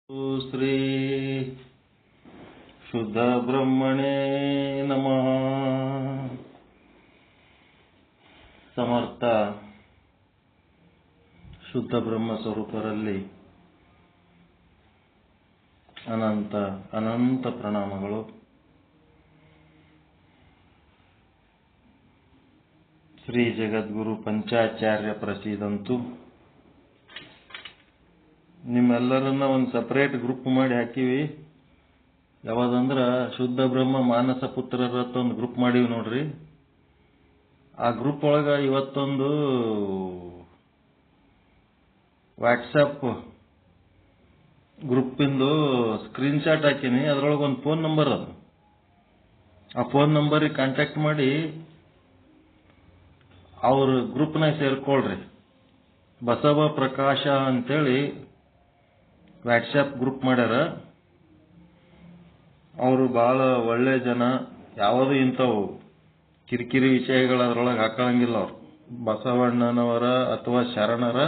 ಶ್ರೀ ಶುದ್ಧ ಬ್ರಹ್ಮಣೇ ನಮಃ. ಸಮರ್ಥ ಶುದ್ಧ ಬ್ರಹ್ಮ ಸ್ವರೂಪರಲ್ಲಿ ಅನಂತ ಅನಂತ ಪ್ರಣಾಮಗಳು. ಶ್ರೀ ಜಗದ್ಗುರು ಪಂಚಾಚಾರ್ಯ ಪ್ರಸೀದಂತು. ನಿಮ್ಮೆಲ್ಲರನ್ನ ಒಂದು ಸಪರೇಟ್ ಗ್ರೂಪ್ ಮಾಡಿ ಹಾಕಿವಿ. ಯಾವ್ದಂದ್ರ ಶುದ್ಧ ಬ್ರಹ್ಮ ಮಾನಸ ಪುತ್ರರ ಒಂದು ಗ್ರೂಪ್ ಮಾಡಿವಿ ನೋಡ್ರಿ. ಆ ಗ್ರೂಪ್ ಒಳಗ ಇವತ್ತೊಂದು ವಾಟ್ಸಪ್ ಗ್ರೂಪಿಂದು ಸ್ಕ್ರೀನ್ ಶಾಟ್ ಹಾಕಿನಿ. ಅದ್ರೊಳಗೆ ಒಂದು ಫೋನ್ ನಂಬರ್ ಅದು. ಆ ಫೋನ್ ನಂಬರಿಗೆ ಕಾಂಟ್ಯಾಕ್ಟ್ ಮಾಡಿ ಅವ್ರ ಗ್ರೂಪ್ನಾಗ ಸೇರ್ಕೊಳ್ರಿ. ಬಸವ ಪ್ರಕಾಶ ಅಂತೇಳಿ ವಾಟ್ಸಪ್ ಗ್ರೂಪ್ ಮಾಡ್ಯಾರ. ಅವರು ಬಹಳ ಒಳ್ಳೆ ಜನ. ಯಾವುದು ಇಂಥವು ಕಿರಿಕಿರಿ ವಿಷಯಗಳು ಅದರೊಳಗೆ ಹಾಕಂಗಿಲ್ಲ. ಅವ್ರು ಬಸವಣ್ಣನವರ ಅಥವಾ ಶರಣರ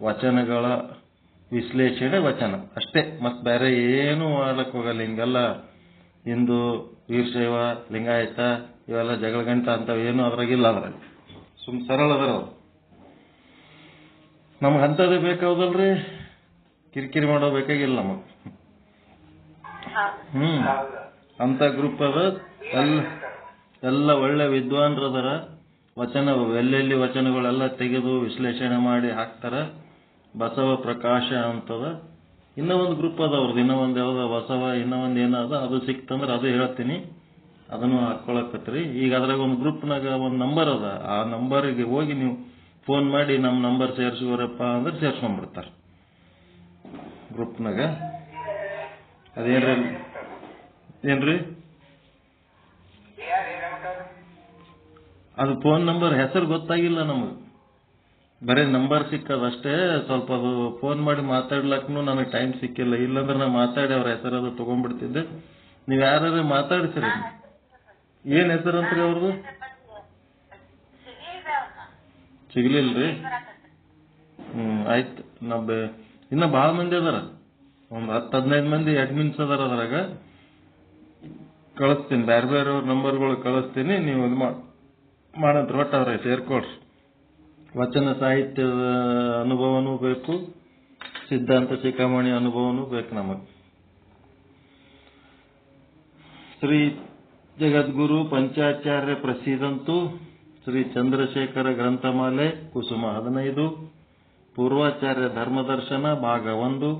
ವಚನಗಳ ವಿಶ್ಲೇಷಣೆ ವಚನ ಅಷ್ಟೇ, ಮತ್ತೆ ಬೇರೆ ಏನು ಮಾಡಕ್ ಹೋಗಲ್ಲ. ಹಿಂಗೆಲ್ಲ ಹಿಂದೂ ವೀರಶೈವ ಲಿಂಗಾಯತ ಇವೆಲ್ಲ ಜಗಳ ಗಂಟ ಅಂತವೇನು ಅದ್ರಾಗಿಲ್ಲ. ಅದ್ರಾಗ ಸರಳ ಅದರ. ನಮ್ಗೆ ಅಂಥದ್ದೇ ಬೇಕಾವದಲ್ರಿ, ಕಿರಿಕಿರಿ ಮಾಡೋ ಬೇಕಾಗಿಲ್ಲ ನಮಗ್. ಅಂತ ಗ್ರೂಪ್ ಅದ. ಎಲ್ಲ ಒಳ್ಳೆ ವಿದ್ವಾನ್ರದರ. ವಚನ ಎಲ್ಲೆಲ್ಲಿ ವಚನಗಳೆಲ್ಲ ತೆಗೆದು ವಿಶ್ಲೇಷಣೆ ಮಾಡಿ ಹಾಕ್ತಾರ. ಬಸವ ಪ್ರಕಾಶ ಅಂತದ. ಇನ್ನೂ ಒಂದು ಗ್ರೂಪ್ ಅದ ಅವ್ರದ್ದು. ಇನ್ನೂ ಒಂದು ಯಾವ್ದು ಬಸವ ಇನ್ನೂ ಒಂದು ಏನದ ಅದು ಸಿಕ್ತಂದ್ರೆ ಅದು ಹೇಳ್ತೀನಿ. ಅದನ್ನು ಹಾಕೊಳಕತ್ರಿ. ಈಗ ಅದ್ರಾಗ ಒಂದು ಗ್ರೂಪ್ನಾಗ ಒಂದು ನಂಬರ್ ಅದ. ಆ ನಂಬರ್ಗೆ ಹೋಗಿ ನೀವು ಫೋನ್ ಮಾಡಿ ನಮ್ಮ ನಂಬರ್ ಸೇರ್ಸುವರಪ್ಪ ಅಂದ್ರೆ ಸೇರ್ಸ್ಕೊಂಡ್ಬಿಡ್ತಾರ ಗ್ರೂಪ್ನಾಗ. ಏನ್ರಿ ಅದು ಫೋನ್ ನಂಬರ್ ಹೆಸರು ಗೊತ್ತಾಗಿಲ್ಲ ನಮಗೆ. ಬರೀ ನಂಬರ್ ಸಿಕ್ಕದಷ್ಟೇ. ಸ್ವಲ್ಪ ಅದು ಫೋನ್ ಮಾಡಿ ಮಾತಾಡ್ಲಕ್ಕೂ ನನಗೆ ಟೈಮ್ ಸಿಕ್ಕಿಲ್ಲ. ಇಲ್ಲಾಂದ್ರೆ ನಾ ಮಾತಾಡಿ ಅವ್ರ ಹೆಸರದು ತಗೊಂಡ್ಬಿಡ್ತಿದ್ದೆ. ನೀವು ಯಾರು ಮಾತಾಡ್ತೀರಿ? ಏನ್ ಹೆಸರಂತ್ರಿ ಅವ್ರದ್ದು? ಸಿಗ್ಲಿಲ್ರಿ? ಆಯ್ತು. ಇನ್ನ ಬಹಳ ಮಂದಿ ಅದಾರ. ಒಂದು 10-15 ಮಂದಿ ಅಡ್ಮಿನ್ಸ್ ಅದಾರ. ಅದ್ರಾಗ ಕಳಿಸ್ತೀನಿ, ಬೇರೆ ಬೇರೆಯವ್ರ ನಂಬರ್ಗಳು ಕಳಿಸ್ತೀನಿ. ನೀವು ಇದು ಮಾಡಂತ್ರ ಒಟ್ಟು ಅವ್ರ ಸೇರ್ಕೊಳ್ರಿ. ವಚನ ಸಾಹಿತ್ಯದ ಅನುಭವನೂ ಬೇಕು, ಸಿದ್ಧಾಂತ ಶಿಖಾಮಣಿ ಅನುಭವನೂ ಬೇಕು ನಮಗೆ. ಶ್ರೀ ಜಗದ್ಗುರು ಪಂಚಾಚಾರ್ಯ ಪ್ರಸೀದಂತು. ಶ್ರೀ ಚಂದ್ರಶೇಖರ ಗ್ರಂಥಮಾಲೆ ಕುಸುಮ 15. ಪೂರ್ವಾಚಾರ್ಯ ಧರ್ಮದರ್ಶನ ಭಾಗ 1.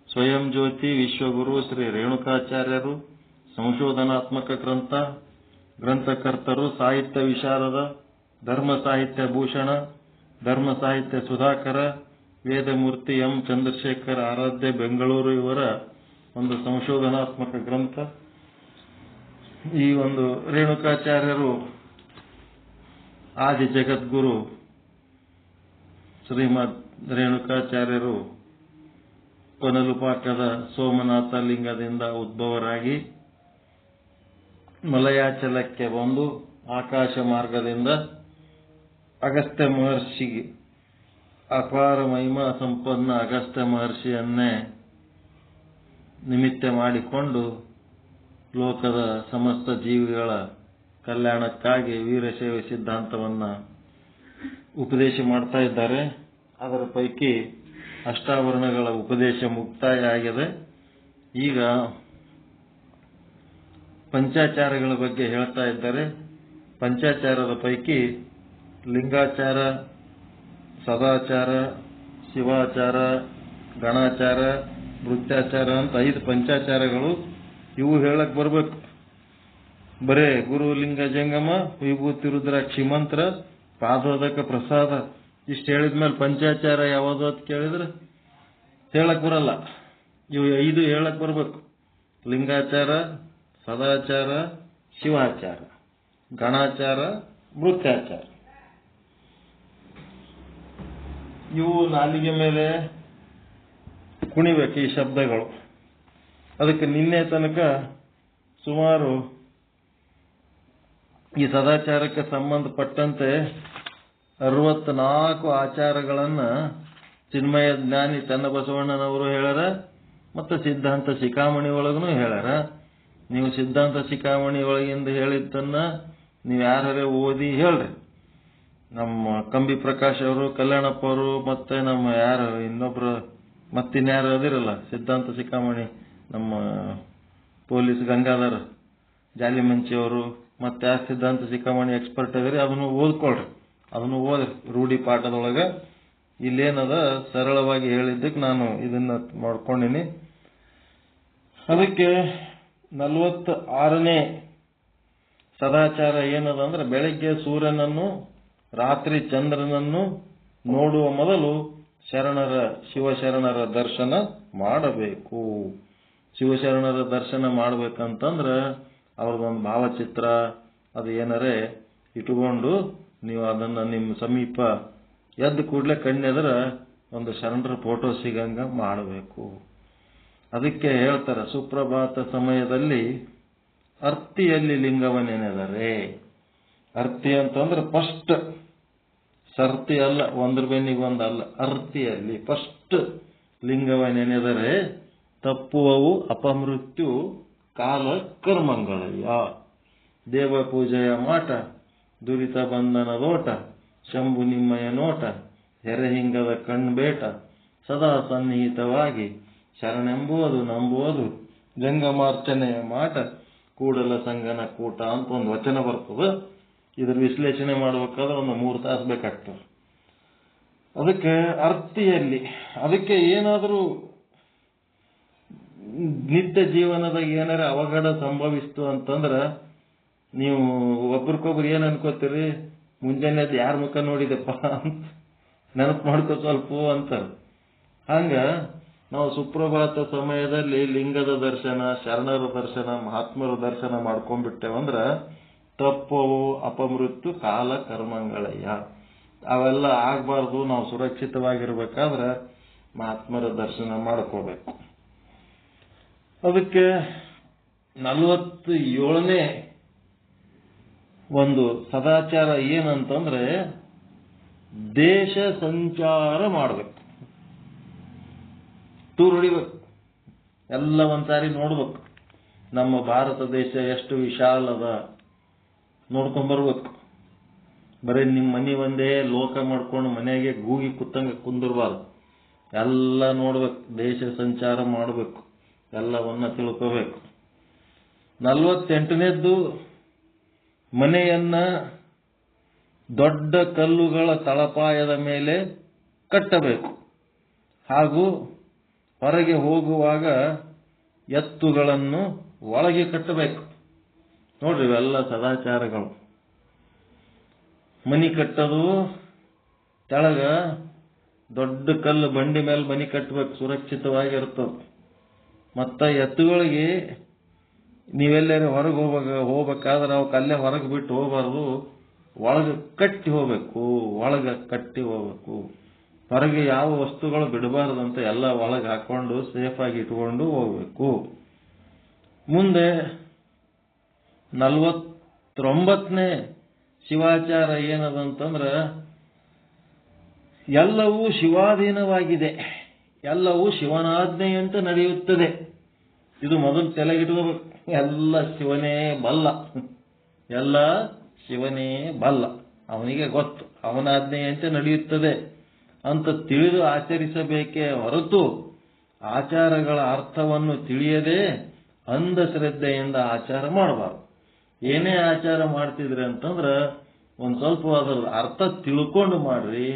ಸ್ವಯಂ ಜ್ಯೋತಿ ವಿಶ್ವಗುರು ಶ್ರೀ ರೇಣುಕಾಚಾರ್ಯರು. ಸಂಶೋಧನಾತ್ಮಕ ಗ್ರಂಥ. ಗ್ರಂಥಕರ್ತರು ಸಾಹಿತ್ಯ ವಿಶಾರದ, ಧರ್ಮ ಸಾಹಿತ್ಯ ಭೂಷಣ, ಧರ್ಮ ಸಾಹಿತ್ಯ ಸುಧಾಕರ, ವೇದಮೂರ್ತಿ ಎಂ ಚಂದ್ರಶೇಖರ್ ಆರಾಧ್ಯ ಬೆಂಗಳೂರು ಇವರ ಒಂದು ಸಂಶೋಧನಾತ್ಮಕ ಗ್ರಂಥ. ಈ ಒಂದು ರೇಣುಕಾಚಾರ್ಯರು ಆದಿ ಜಗದ್ಗುರು ಶ್ರೀಮದ್ ರೇಣುಕಾಚಾರ್ಯರು ಕೊನಲುಪಾಕದ ಸೋಮನಾಥ ಲಿಂಗದಿಂದ ಉದ್ಭವರಾಗಿ ಮಲಯಾಚಲಕ್ಕೆ ಬಂದು ಆಕಾಶ ಮಾರ್ಗದಿಂದ ಅಗಸ್ತ್ಯ ಮಹರ್ಷಿಗೆ, ಅಪಾರ ಮಹಿಮಾ ಸಂಪನ್ನ ಅಗಸ್ತ್ಯ ಮಹರ್ಷಿಯನ್ನೇ ನಿಮಿತ್ತ ಮಾಡಿಕೊಂಡು ಲೋಕದ ಸಮಸ್ತ ಜೀವಿಗಳ ಕಲ್ಯಾಣಕ್ಕಾಗಿ ವೀರಶೈವ ಸಿದ್ಧಾಂತವನ್ನ ಉಪದೇಶ ಮಾಡ್ತಾ ಇದ್ದಾರೆ. ಅದರ ಪೈಕಿ ಅಷ್ಟಾವರಣಗಳ ಉಪದೇಶ ಮುಕ್ತಾಯ ಆಗಿದೆ. ಈಗ ಪಂಚಾಚಾರಗಳ ಬಗ್ಗೆ ಹೇಳ್ತಾ ಇದ್ದಾರೆ. ಪಂಚಾಚಾರದ ಪೈಕಿ ಲಿಂಗಾಚಾರ, ಸದಾಚಾರ, ಶಿವಾಚಾರ, ಗಣಾಚಾರ, ವೃತ್ತಾಚಾರ ಅಂತ 5 ಪಂಚಾಚಾರಗಳು. ಇವು ಹೇಳಕ್ ಬರ್ಬೇಕು. ಬರೇ ಗುರು ಲಿಂಗ ಜಂಗಮ, ವಿಭೂತಿ ರುದ್ರಾಕ್ಷಿ ಮಂತ್ರ, ಪಾದೋದಕ ಪ್ರಸಾದ ಇಷ್ಟು ಹೇಳಿದ್ಮೇಲೆ ಪಂಚಾಚಾರ ಯಾವುದು ಅಂತ ಕೇಳಿದ್ರೆ ಹೇಳಕ್ ಬರಲ್ಲ. ಇವು 5 ಹೇಳಕ್ ಬರ್ಬೇಕು. ಲಿಂಗಾಚಾರ, ಸದಾಚಾರ, ಶಿವಾಚಾರ, ಗಣಾಚಾರ, ವೃತ್ತಾಚಾರ. ಇವು ನಾಲಿಗೆ ಮೇಲೆ ಕುಣಿಬೇಕು ಈ ಶಬ್ದಗಳು. ಅದಕ್ಕೆ ನಿನ್ನೆ ತನಕ ಸುಮಾರು ಈ ಸದಾಚಾರಕ್ಕೆ ಸಂಬಂಧಪಟ್ಟಂತೆ 64 ಆಚಾರಗಳನ್ನ ಚಿನ್ಮಯ ಜ್ಞಾನಿ ಚನ್ನಬಸವಣ್ಣನವರು ಹೇಳ್ಯಾರ. ಮತ್ತು ಸಿದ್ಧಾಂತ ಶಿಖಾಮಣಿ ಒಳಗೂ ಹೇಳ್ಯಾರ. ನೀವು ಸಿದ್ಧಾಂತ ಶಿಖಾಮಣಿ ಒಳಗಿಂದ ಹೇಳಿದ್ದನ್ನ ನೀವು ಯಾರೇ ಓದಿ ಹೇಳ್ರಿ. ನಮ್ಮ ಕಂಬಿ ಪ್ರಕಾಶ್ ಅವರು, ಕಲ್ಯಾಣಪ್ಪ ಅವರು, ಮತ್ತೆ ನಮ್ಮ ಯಾರು ಇನ್ನೊಬ್ರು ಮತ್ತಿನ್ಯಾರು ಅದಿರಲ್ಲ ಸಿದ್ಧಾಂತ ಶಿಖಾಮಣಿ, ನಮ್ಮ ಪೊಲೀಸ್ ಗಂಗಾಧರ್ ಜಾಲಿಮಂಚಿ ಅವರು, ಮತ್ತೆ ಯಾರು ಸಿದ್ಧಾಂತ ಶಿಖಾಮಣಿ ಎಕ್ಸ್ಪರ್ಟ್ ಅದಿರಿ ಅದನ್ನು ಓದ್ಕೊಳ್ರಿ. ಅದನ್ನು ಓದ್ರಿ ರೂಢಿ ಪಾಠದೊಳಗೆ. ಇಲ್ಲೇನದ ಸರಳವಾಗಿ ಹೇಳಿದ್ದಕ್ಕೆ ನಾನು ಇದನ್ನ ಮಾಡ್ಕೊಂಡಿನಿ. ಅದಕ್ಕೆ 46ನೇ ಸದಾಚಾರ ಏನದ ಅಂದ್ರೆ, ಬೆಳಗ್ಗೆ ಸೂರ್ಯನನ್ನು ರಾತ್ರಿ ಚಂದ್ರನನ್ನು ನೋಡುವ ಮೊದಲು ಶಿವಶರಣರ ದರ್ಶನ ಮಾಡಬೇಕು. ಶಿವಶರಣರ ದರ್ಶನ ಮಾಡ್ಬೇಕಂತಂದ್ರೆ ಅವ್ರದ್ದೊಂದು ಭಾವಚಿತ್ರ ಅದು ಏನಾರೇ ಇಟ್ಕೊಂಡು ನೀವು ಅದನ್ನ ನಿಮ್ಮ ಸಮೀಪ ಎದ್ದು ಕೂಡಲೇ ಕಣ್ಣೆದರ ಒಂದು ಶರಣರ ಫೋಟೋ ಸಿಗಂಗ ಮಾಡಬೇಕು. ಅದಕ್ಕೆ ಹೇಳ್ತಾರೆ, ಸುಪ್ರಭಾತ ಸಮಯದಲ್ಲಿ ಅರ್ತಿಯಲ್ಲಿ ಲಿಂಗವನ್ನೆನೆದರೆ. ಅರ್ತಿ ಅಂತಂದ್ರೆ ಫಸ್ಟ್, ಸರ್ತಿ ಅಲ್ಲ, ಒಂದ್ರ ಬೆನ್ನಿಗೊಂದಲ್ಲ, ಅರ್ತಿಯಲ್ಲಿ ಫಸ್ಟ್ ಲಿಂಗವನ್ನೆನೆದರೆ ತಪ್ಪುವವು ಅಪಮೃತ್ಯು ಕಾಲ ಕರ್ಮಂಗಳಯ್ಯ. ದೇವ ಪೂಜೆಯ ಮಾಟ, ದುರಿತ ಬಂಧನದೋಟ, ಶಂಭು ನಿಮ್ಮಯ ನೋಟ, ಹೆರೆಹಿಂಗದ ಕಣ್ಬೇಟ, ಸದಾ ಸನ್ನಿಹಿತವಾಗಿ ಶರಣೆಂಬುವುದು ನಂಬುವುದು ಜಂಗಮಾರ್ಚನೆಯ ಮಾಟ, ಕೂಡಲ ಸಂಗನ ಕೂಟ ಅಂತ ಒಂದು ವಚನ ಬರ್ತದೆ. ಇದ್ರ ವಿಶ್ಲೇಷಣೆ ಮಾಡ್ಬೇಕಾದ್ರೆ ಒಂದು 3 ತಾಸು ಬೇಕಾಗ್ತದೆ. ಅದಕ್ಕೆ ಅರ್ತಿಯಲ್ಲಿ, ಅದಕ್ಕೆ ಏನಾದರೂ ನಿತ್ಯ ಜೀವನದಾಗ ಏನಾರ ಅವಘಡ ಸಂಭವಿಸ್ತು ಅಂತಂದ್ರೆ ನೀವು ಒಬ್ರಿಗೊಬ್ರು ಏನ್ ಅನ್ಕೋತೀರಿ, ಮುಂಜಾನೆ ಯಾರ ಮುಖ ನೋಡಿದೆಪ್ಪ ಅಂತ ನೆನಪು ಮಾಡ್ಕೋ ಸ್ವಲ್ಪ ಅಂತಾರೆ. ಹಂಗ ನಾವು ಸುಪ್ರಭಾತ ಸಮಯದಲ್ಲಿ ಲಿಂಗದ ದರ್ಶನ, ಶರಣರ ದರ್ಶನ, ಮಹಾತ್ಮರ ದರ್ಶನ ಮಾಡ್ಕೊಂಡ್ಬಿಟ್ಟೇವಂದ್ರ ತಪ್ಪವು ಅಪಮೃತ್ಯು ಕಾಲ ಕರ್ಮಂಗಳಯ್ಯ. ಅವೆಲ್ಲ ಆಗ್ಬಾರ್ದು. ನಾವು ಸುರಕ್ಷಿತವಾಗಿರ್ಬೇಕಾದ್ರೆ ಮಹಾತ್ಮರ ದರ್ಶನ ಮಾಡ್ಕೋಬೇಕು. ಅದಕ್ಕೆ 47ನೇ ಒಂದು ಸದಾಚಾರ ಏನಂತಂದ್ರೆ, ದೇಶ ಸಂಚಾರ ಮಾಡ್ಬೇಕು. ಟೂರ್ ಹೊಡಿಬೇಕು, ಎಲ್ಲ ಒಂದ್ಸಾರಿ ನೋಡ್ಬೇಕು. ನಮ್ಮ ಭಾರತ ದೇಶ ಎಷ್ಟು ವಿಶಾಲ ಅದ ನೋಡ್ಕೊಂಡ್ಬರ್ಬೇಕು. ಬರೀ ನಿಮ್ಮ ಮನೆ ಒಂದೇ ಲೋಕ ಮಾಡ್ಕೊಂಡು ಮನೆಗೆ ಗೂಗಿ ಕುತ್ತಂಗ ಕುಂದಿರ್ಬಾರ್ದು. ಎಲ್ಲ ನೋಡ್ಬೇಕು, ದೇಶ ಸಂಚಾರ ಮಾಡಬೇಕು, ಎಲ್ಲವನ್ನ ತಿಳ್ಕೋಬೇಕು. 48ನೇದ್ದು, ಮನೆಯನ್ನ ದೊಡ್ಡ ಕಲ್ಲುಗಳ ತಳಪಾಯದ ಮೇಲೆ ಕಟ್ಟಬೇಕು. ಹಾಗೂ ಹೊರಗೆ ಹೋಗುವಾಗ ಎತ್ತುಗಳನ್ನು ಒಳಗೆ ಕಟ್ಟಬೇಕು. ನೋಡ್ರಿ, ಇವೆಲ್ಲ ಸದಾಚಾರಗಳು. ಮನಿ ಕಟ್ಟೋದು ತೆಳಗ ದೊಡ್ಡ ಕಲ್ಲು ಬಂಡಿ ಮೇಲೆ ಮನಿ ಕಟ್ಟಬೇಕು, ಸುರಕ್ಷಿತವಾಗಿರ್ತದೆ. ಮತ್ತ ಎತ್ತುಗಳಿಗೆ ನೀವೆಲ್ಲರೂ ಹೊರಗೆ ಹೋಗ್ಬೇಕಾದ್ರೆ ಅವು ಕಲ್ಲೇ ಹೊರಗೆ ಬಿಟ್ಟು ಹೋಗಬಾರ್ದು, ಒಳಗೆ ಕಟ್ಟಿ ಹೋಗ್ಬೇಕು. ಒಳಗೆ ಕಟ್ಟಿ ಹೋಗ್ಬೇಕು. ಹೊರಗೆ ಯಾವ ವಸ್ತುಗಳು ಬಿಡಬಾರ್ದಂತ ಎಲ್ಲ ಒಳಗೆ ಹಾಕೊಂಡು ಸೇಫ್ ಆಗಿ ಇಟ್ಕೊಂಡು ಹೋಗ್ಬೇಕು. ಮುಂದೆ 49ನೇ ಶಿವಾಚಾರ ಏನದಂತಂದ್ರ, ಎಲ್ಲವೂ ಶಿವಾಧೀನವಾಗಿದೆ, ಎಲ್ಲವೂ ಶಿವನಾಜ್ಞೆಯಂತೆ ನಡೆಯುತ್ತದೆ. ಇದು ಮೊದಲು ತಲೆಗಿಟ್ಕೋಬೇಕು. ಎಲ್ಲ ಶಿವನೇ ಬಲ್ಲ, ಎಲ್ಲ ಶಿವನೇ ಬಲ್ಲ, ಅವನಿಗೆ ಗೊತ್ತು, ಅವನಾಜ್ಞೆಯಂತೆ ನಡೆಯುತ್ತದೆ ಅಂತ ತಿಳಿದು ಆಚರಿಸಬೇಕೇ ಹೊರತು ಆಚಾರಗಳ ಅರ್ಥವನ್ನು ತಿಳಿಯದೆ ಅಂಧಶ್ರದ್ಧೆಯಿಂದ ಆಚಾರ ಮಾಡಬಾರ್ದು. ಏನೇ ಆಚಾರ ಮಾಡ್ತಿದ್ರಿ ಅಂತಂದ್ರ ಒಂದ್ ಸ್ವಲ್ಪ ಅದರ ಅರ್ಥ ತಿಳ್ಕೊಂಡು ಮಾಡ್ರಿ.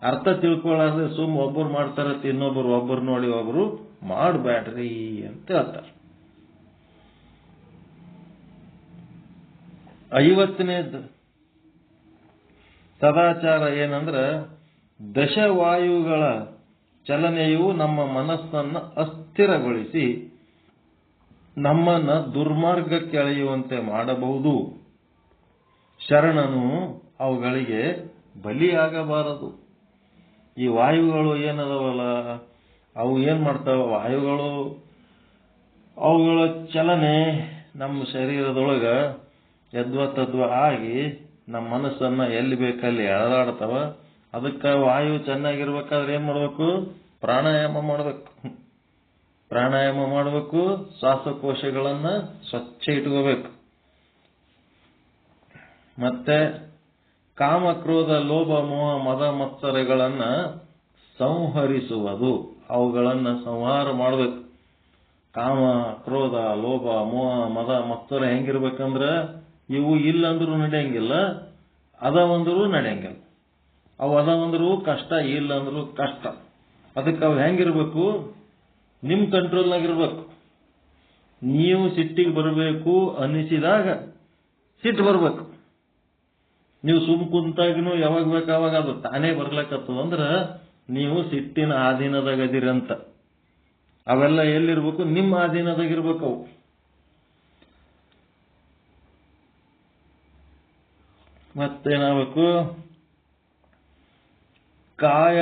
ಅರ್ಥ ತಿಳ್ಕೊಳ್ಳಾರ್ದೆ ಸುಮ್ ಒಬ್ಬರು ಮಾಡ್ತಾರತ್ತೆ ಇನ್ನೊಬ್ಬರು ಒಬ್ಬರು ನೋಡಿ ಒಬ್ರು ಮಾಡಬೇಡ್ರಿ ಅಂತ ಹೇಳ್ತಾರೆ. 50ನೇದು ಸದಾಚಾರ ಏನಂದ್ರ, ದಶವಾಯುಗಳ ಚಲನೆಯು ನಮ್ಮ ಮನಸ್ಸನ್ನ ಅಸ್ಥಿರಗೊಳಿಸಿ ನಮ್ಮನ್ನ ದುರ್ಮಾರ್ಗಕ್ಕೆ ಎಳೆಯುವಂತೆ ಮಾಡಬಹುದು. ಶರಣನು ಅವುಗಳಿಗೆ ಬಲಿಯಾಗಬಾರದು. ಈ ವಾಯುಗಳು ಏನದವಲ್ಲ, ಅವು ಏನ್ ಮಾಡ್ತಾವ, ವಾಯುಗಳು ಅವುಗಳ ಚಲನೆ ನಮ್ಮ ಶರೀರದೊಳಗ ಯದ್ವ ತದ್ವ ಆಗಿ ನಮ್ಮ ಮನಸ್ಸನ್ನ ಎಲ್ಲಿ ಬೇಕಲ್ಲಿ ಎಳೆದಾಡ್ತಾವ. ಅದಕ್ಕೆ ವಾಯು ಚೆನ್ನಾಗಿರ್ಬೇಕಾದ್ರೆ ಏನ್ ಮಾಡ್ಬೇಕು, ಪ್ರಾಣಾಯಾಮ ಮಾಡ್ಬೇಕು. ಪ್ರಾಣಾಯಾಮ ಮಾಡಬೇಕು, ಶ್ವಾಸಕೋಶಗಳನ್ನ ಸ್ವಚ್ಛ ಇಟ್ಕೋಬೇಕು. ಮತ್ತೆ ಕಾಮ, ಕ್ರೋಧ, ಲೋಭ, ಮೋಹ, ಮದ, ಮತ್ಸರಗಳನ್ನ ಸಂಹರಿಸುವುದು, ಅವುಗಳನ್ನ ಸಂಹಾರ ಮಾಡಬೇಕು. ಕಾಮ, ಕ್ರೋಧ, ಲೋಭ, ಮೋಹ, ಮದ, ಮತ್ಸರ ಹೆಂಗಿರ್ಬೇಕಂದ್ರ ಇವು ಇಲ್ಲಂದ್ರೂ ನಡೆಯಂಗಿಲ್ಲ, ಅದಾವಂದ್ರೂ ನಡೆಯಂಗಿಲ್ಲ. ಅವು ಅದಾವಂದ್ರೂ ಕಷ್ಟ, ಇಲ್ಲಂದ್ರೂ ಕಷ್ಟ. ಅದಕ್ಕೆ ಅವು ಹೆಂಗಿರ್ಬೇಕು? ನಿಮ್ಮ ಕಂಟ್ರೋಲ್ನಾಗಿರ್ಬೇಕು. ನೀವು ಸಿಟ್ಟಿಗೆ ಬರಬೇಕು ಅನ್ನಿಸಿದಾಗ ಸಿಟ್ಟು ಬರ್ಬೇಕು. ನೀವು ಸುಮ್ ಕುಂತಾಗಿನೂ ಯಾವಾಗ ಬೇಕಾವಾಗ ಅದು ತಾನೇ ಬರ್ಲಕ್ಕತ್ತದಂದ್ರ ನೀವು ಸಿಟ್ಟಿನ ಆಧೀನದಾಗದಿರಂತ. ಅವೆಲ್ಲ ಎಲ್ಲಿರ್ಬೇಕು? ನಿಮ್ಮ ಆಧೀನದಾಗಿರ್ಬೇಕು. ಅವು ಮತ್ತೇನಾಗಬೇಕು? ಕಾಯ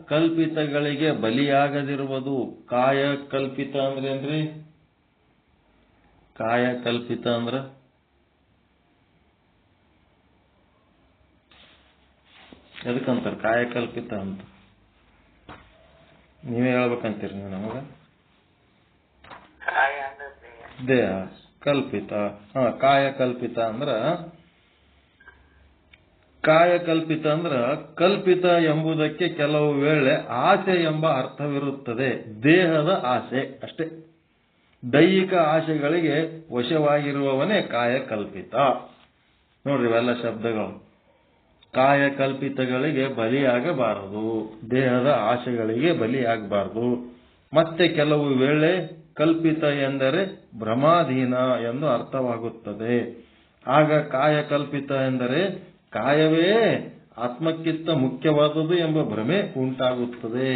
ಕಲ್ಪಿತಗಳಿಗೆ ಬಲಿಯಾಗದಿರುವುದು. ಕಾಯ ಕಲ್ಪಿತ ಅಂದ್ರೆ ಏನ್ರಿ? ಕಾಯ ಕಲ್ಪಿತ ಅಂದ್ರ ಎದಕ್ಕಂತಾರ ಕಾಯ ಕಲ್ಪಿತ ಅಂತ? ನೀವೇ ಹೇಳ್ಬೇಕಂತೀರಿ ನೀವು ನಮಗ. ದೇಹ ಕಲ್ಪಿತ. ಕಾಯ ಕಲ್ಪಿತ ಅಂದ್ರ ಕಾಯಕಲ್ಪಿತ ಅಂದ್ರ ಕಲ್ಪಿತ ಎಂಬುದಕ್ಕೆ ಕೆಲವು ವೇಳೆ ಆಸೆ ಎಂಬ ಅರ್ಥವಿರುತ್ತದೆ. ದೇಹದ ಆಸೆ ಅಷ್ಟೇ. ದೈಹಿಕ ಆಸೆಗಳಿಗೆ ವಶವಾಗಿರುವವನೇ ಕಾಯಕಲ್ಪಿತ. ನೋಡ್ರಿ ಇವೆಲ್ಲ ಶಬ್ದಗಳು. ಕಾಯಕಲ್ಪಿತಗಳಿಗೆ ಬಲಿಯಾಗಬಾರದು, ದೇಹದ ಆಸೆಗಳಿಗೆ ಬಲಿಯಾಗಬಾರದು. ಮತ್ತೆ ಕೆಲವು ವೇಳೆ ಕಲ್ಪಿತ ಎಂದರೆ ಭ್ರಮಾಧೀನ ಎಂದು ಅರ್ಥವಾಗುತ್ತದೆ. ಆಗ ಕಾಯಕಲ್ಪಿತ ಎಂದರೆ ಕಾಯವೇ ಆತ್ಮಕ್ಕಿಂತ ಮುಖ್ಯವಾದುದು ಎಂಬ ಭ್ರಮೆ ಉಂಟಾಗುತ್ತದೆ.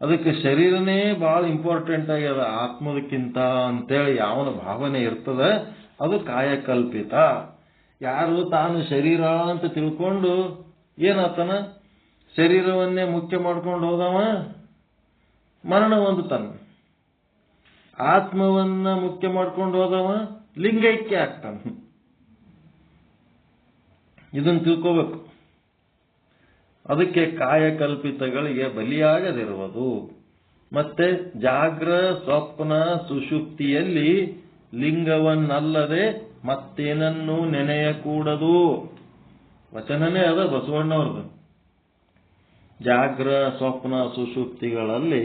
ಅದಕ್ಕೆ ಶರೀರನೇ ಬಹಳ ಇಂಪಾರ್ಟೆಂಟ್ ಆಗ್ಯದ ಆತ್ಮದಕ್ಕಿಂತ ಅಂತೇಳಿ ಯಾವನ ಭಾವನೆ ಇರ್ತದ ಅದು ಕಾಯಕಲ್ಪಿತ. ಯಾರು ತಾನು ಶರೀರ ಅಂತ ತಿಳ್ಕೊಂಡು ಏನಾತನ ಶರೀರವನ್ನೇ ಮುಖ್ಯ ಮಾಡ್ಕೊಂಡು ಹೋದವ ಮರಣ ಹೊಂದುತ್ತಾನ. ಆತ್ಮವನ್ನ ಮುಖ್ಯ ಮಾಡ್ಕೊಂಡು ಹೋದವ ಲಿಂಗೈಕ್ಯ ಆಗ್ತಾನ. ಇದನ್ನು ತಿಳ್ಕೋಬೇಕು. ಅದಕ್ಕೆ ಕಾಯಕಲ್ಪಿತಗಳಿಗೆ ಬಲಿಯಾಗದಿರುವುದು. ಮತ್ತೆ ಜಾಗ್ರ, ಸ್ವಪ್ನ, ಸುಷುಪ್ತಿಯಲ್ಲಿ ಲಿಂಗವನ್ನಲ್ಲದೆ ಮತ್ತೇನನ್ನೂ ನೆನೆಯಕೂಡದು. ವಚನನೇ ಅದ ಬಸವಣ್ಣವ್ರದ್ದು. ಜಾಗ್ರ, ಸ್ವಪ್ನ, ಸುಷುಪ್ತಿಗಳಲ್ಲಿ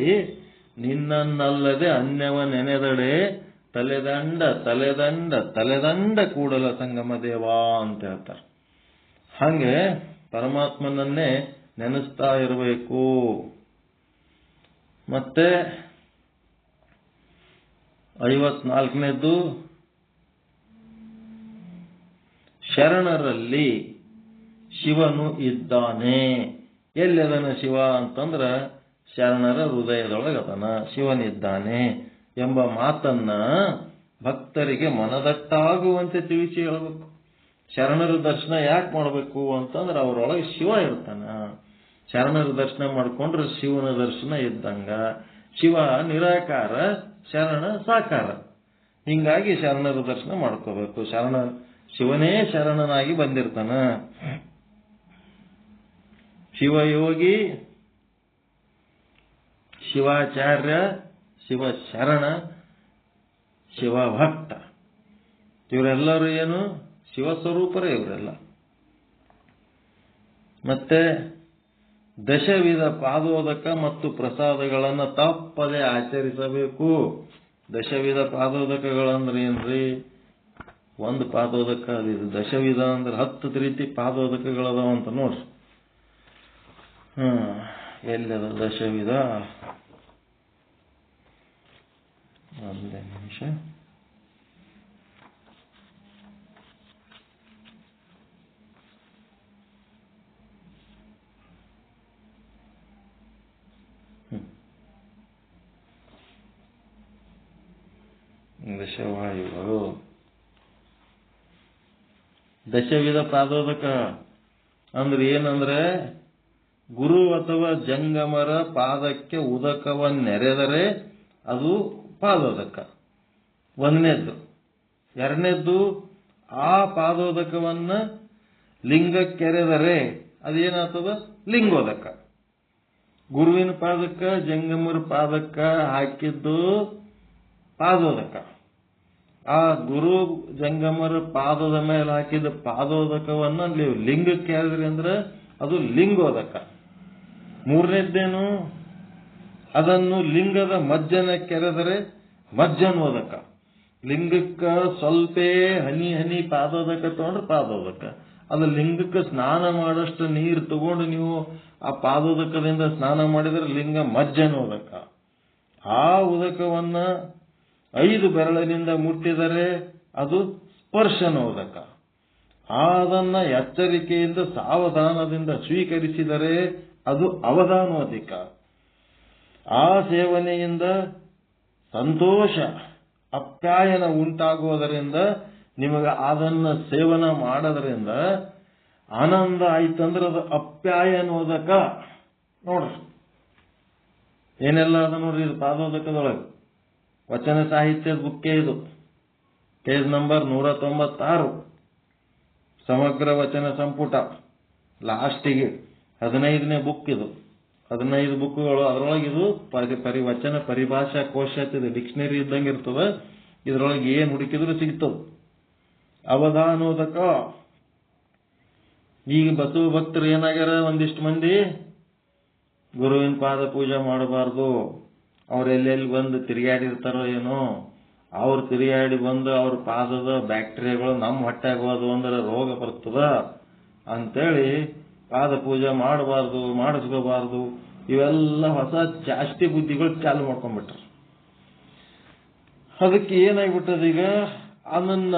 ನಿನ್ನನ್ನಲ್ಲದೆ ಅನ್ಯವ ನೆನೆದಡೆ ತಲೆದಂಡ ತಲೆದಂಡ ತಲೆದಂಡ ಕೂಡಲ ಸಂಗಮ ದೇವಾ ಅಂತ ಹೇಳ್ತಾರೆ. ಹಂಗೆ ಪರಮಾತ್ಮನನ್ನೇ ನೆನೆಸ್ತಾ ಇರಬೇಕು. ಮತ್ತೆ 54ನೇದ್ದು ಶರಣರಲ್ಲಿ ಶಿವನು ಇದ್ದಾನೆ. ಎಲ್ಲದನ ಶಿವ ಅಂತಂದ್ರ ಶರಣರ ಹೃದಯದೊಳಗದನ ಶಿವನಿದ್ದಾನೆ ಎಂಬ ಮಾತನ್ನ ಭಕ್ತರಿಗೆ ಮನದಟ್ಟಾಗುವಂತೆ ತಿಳಿಸಿ ಹೇಳಬೇಕು. ಶರಣರ ದರ್ಶನ ಯಾಕೆ ಮಾಡಬೇಕು ಅಂತಂದ್ರೆ ಅವರೊಳಗೆ ಶಿವ ಇರ್ತಾನ. ಶರಣರ ದರ್ಶನ ಮಾಡ್ಕೊಂಡ್ರೆ ಶಿವನ ದರ್ಶನ ಇದ್ದಂಗ. ಶಿವ ನಿರಾಕಾರ, ಶರಣ ಸಾಕಾರ. ಹಿಂಗಾಗಿ ಶರಣರ ದರ್ಶನ ಮಾಡ್ಕೋಬೇಕು. ಶಿವನೇ ಶರಣನಾಗಿ ಬಂದಿರ್ತಾನ. ಶಿವಯೋಗಿ, ಶಿವಾಚಾರ್ಯ, ಶಿವ ಶರಣ, ಶಿವಭಕ್ತ ಇವರೆಲ್ಲರೂ ಏನು ಶಿವಸ್ವರೂಪರೇ ಇವರೆಲ್ಲ. ಮತ್ತೆ ದಶವಿಧ ಪಾದೋದಕ ಮತ್ತು ಪ್ರಸಾದಗಳನ್ನು ತಪ್ಪದೆ ಆಚರಿಸಬೇಕು. ದಶವಿಧ ಪಾದೋದಕಗಳಂದ್ರೆ ಏನ್ರಿ? ಒಂದು ಪಾದೋದಕ ಅದಿದು. ದಶವಿಧ ಅಂದ್ರೆ 10 ರೀತಿ ಪಾದೋದಕಗಳದಾವಂತ ನೋಡ್ರಿ. ಎಲ್ಲದ ದಶವಿಧ? ಒಂದೇ ನಿಮಿಷ. ದಶವಾಯುಗಳು. ದಶವಿಧ ಪಾದೋದಕ ಅಂದ್ರೆ ಏನಂದ್ರೆ ಗುರು ಅಥವಾ ಜಂಗಮರ ಪಾದಕ್ಕೆ ಉದಕವನ್ನೆರೆದರೆ ಅದು ಪಾದೋದಕ. ಒಂದನೇದ್ದು. ಎರಡನೇದ್ದು ಆ ಪಾದೋದಕವನ್ನ ಲಿಂಗಕ್ಕೆರೆದರೆ ಅದೇನಾಗ್ತದ? ಲಿಂಗೋದಕ. ಗುರುವಿನ ಪಾದಕ್ಕ ಜಂಗಮರ ಪಾದಕ್ಕ ಹಾಕಿದ್ದು ಪಾದೋದಕ. ಆ ಗುರು ಜಂಗಮರ ಪಾದದ ಮೇಲೆ ಹಾಕಿದ ಪಾದೋದಕವನ್ನ ನೀವು ಲಿಂಗಕ್ಕೆ ಹೇಳಿದ್ರಿ ಅಂದ್ರೆ ಅದು ಲಿಂಗೋದಕ. ಮೂರನೇದ್ದೇನು, ಅದನ್ನು ಲಿಂಗದ ಮಜ್ಜನ ಕೆರೆದರೆ ಮಜ್ಜನೋದಕ. ಲಿಂಗಕ್ಕ ಸ್ವಲ್ಪ ಹನಿ ಹನಿ ಪಾದೋದಕ ತಗೊಂಡ್ರೆ ಪಾದೋದಕ. ಅದು ಲಿಂಗಕ್ಕೆ ಸ್ನಾನ ಮಾಡಷ್ಟು ನೀರು ತಗೊಂಡು ನೀವು ಆ ಪಾದೋದಕದಿಂದ ಸ್ನಾನ ಮಾಡಿದರೆ ಲಿಂಗ ಮಜ್ಜನೋದಕ. ಆ ಉದಕವನ್ನ 5 ಬೆರಳಿನಿಂದ ಮುಟ್ಟಿದರೆ ಅದು ಸ್ಪರ್ಶನೋದಕ. ಅದನ್ನ ಎಚ್ಚರಿಕೆಯಿಂದ ಸಾವಧಾನದಿಂದ ಸ್ವೀಕರಿಸಿದರೆ ಅದು ಅವಧಾನೋದಿಕ. ಆ ಸೇವನೆಯಿಂದ ಸಂತೋಷ ಅಪ್ಯಾಯನ ಉಂಟಾಗುವುದರಿಂದ ನಿಮಗೆ ಅದನ್ನ ಸೇವನ ಮಾಡೋದ್ರಿಂದ ಆನಂದ ಆಯ್ತಂದ್ರೆ ಅದು ಅಪ್ಯಾಯನೋದಕ. ನೋಡ್ರಿ ಏನೆಲ್ಲ ಅದ ನೋಡ್ರಿ ಇದು ಪಾದೋದಕದೊಳಗೆ. ವಚನ ಸಾಹಿತ್ಯದ ಬುಕ್ಕೆ ಇದು, ಪೇಜ್ ನಂಬರ್ 196, ಸಮಗ್ರ ವಚನ ಸಂಪುಟ, ಲಾಸ್ಟಿಗೆ 15ನೇ ಬುಕ್ ಇದು. 15 ಬುಕ್ಗಳು, ಅದರೊಳಗೆ ಇದು ವಚನ ಪರಿಭಾಷಾ ಕೋಶ ಇದೆ, ಡಿಕ್ಷನರಿ ಇದ್ದಂಗೆ ಇರ್ತದ. ಇದರೊಳಗೆ ಏನ್ ಹುಡುಕಿದ್ರು ಸಿಗ್ತದ. ಅವಧಾನೋದಕ. ಈಗ ಬಸವ ಭಕ್ತರು ಏನಾಗ್ಯಾರ, ಒಂದಿಷ್ಟು ಮಂದಿ ಗುರುವಿನ ಪಾದ ಪೂಜೆ ಮಾಡಬಾರ್ದು, ಅವ್ರು ಎಲ್ಲೆಲ್ಲಿ ಬಂದು ತಿರುಗಾಡಿರ್ತಾರೋ ಏನೋ, ಅವ್ರು ತಿರುಗಾಡಿ ಬಂದು ಅವ್ರ ಪಾದದ ಬ್ಯಾಕ್ಟೀರಿಯಾಗಳು ನಮ್ಮ ಹೊಟ್ಟೆಗೆ ಹೋದವು ಅಂದ್ರೆ ರೋಗ ಬರ್ತದ ಅಂತೇಳಿ ಪಾದ ಪೂಜೆ ಮಾಡಬಾರ್ದು, ಮಾಡಿಸ್ಕೋಬಾರ್ದು, ಇವೆಲ್ಲ ಹೊಸ ಜಾಸ್ತಿ ಬುದ್ಧಿಗಳು ಚಾಲು ಮಾಡ್ಕೊಂಡ್ಬಿಟ್ರು. ಅದಕ್ಕೆ ಏನಾಗ್ಬಿಟ್ಟದ, ಈಗ ಅದನ್ನ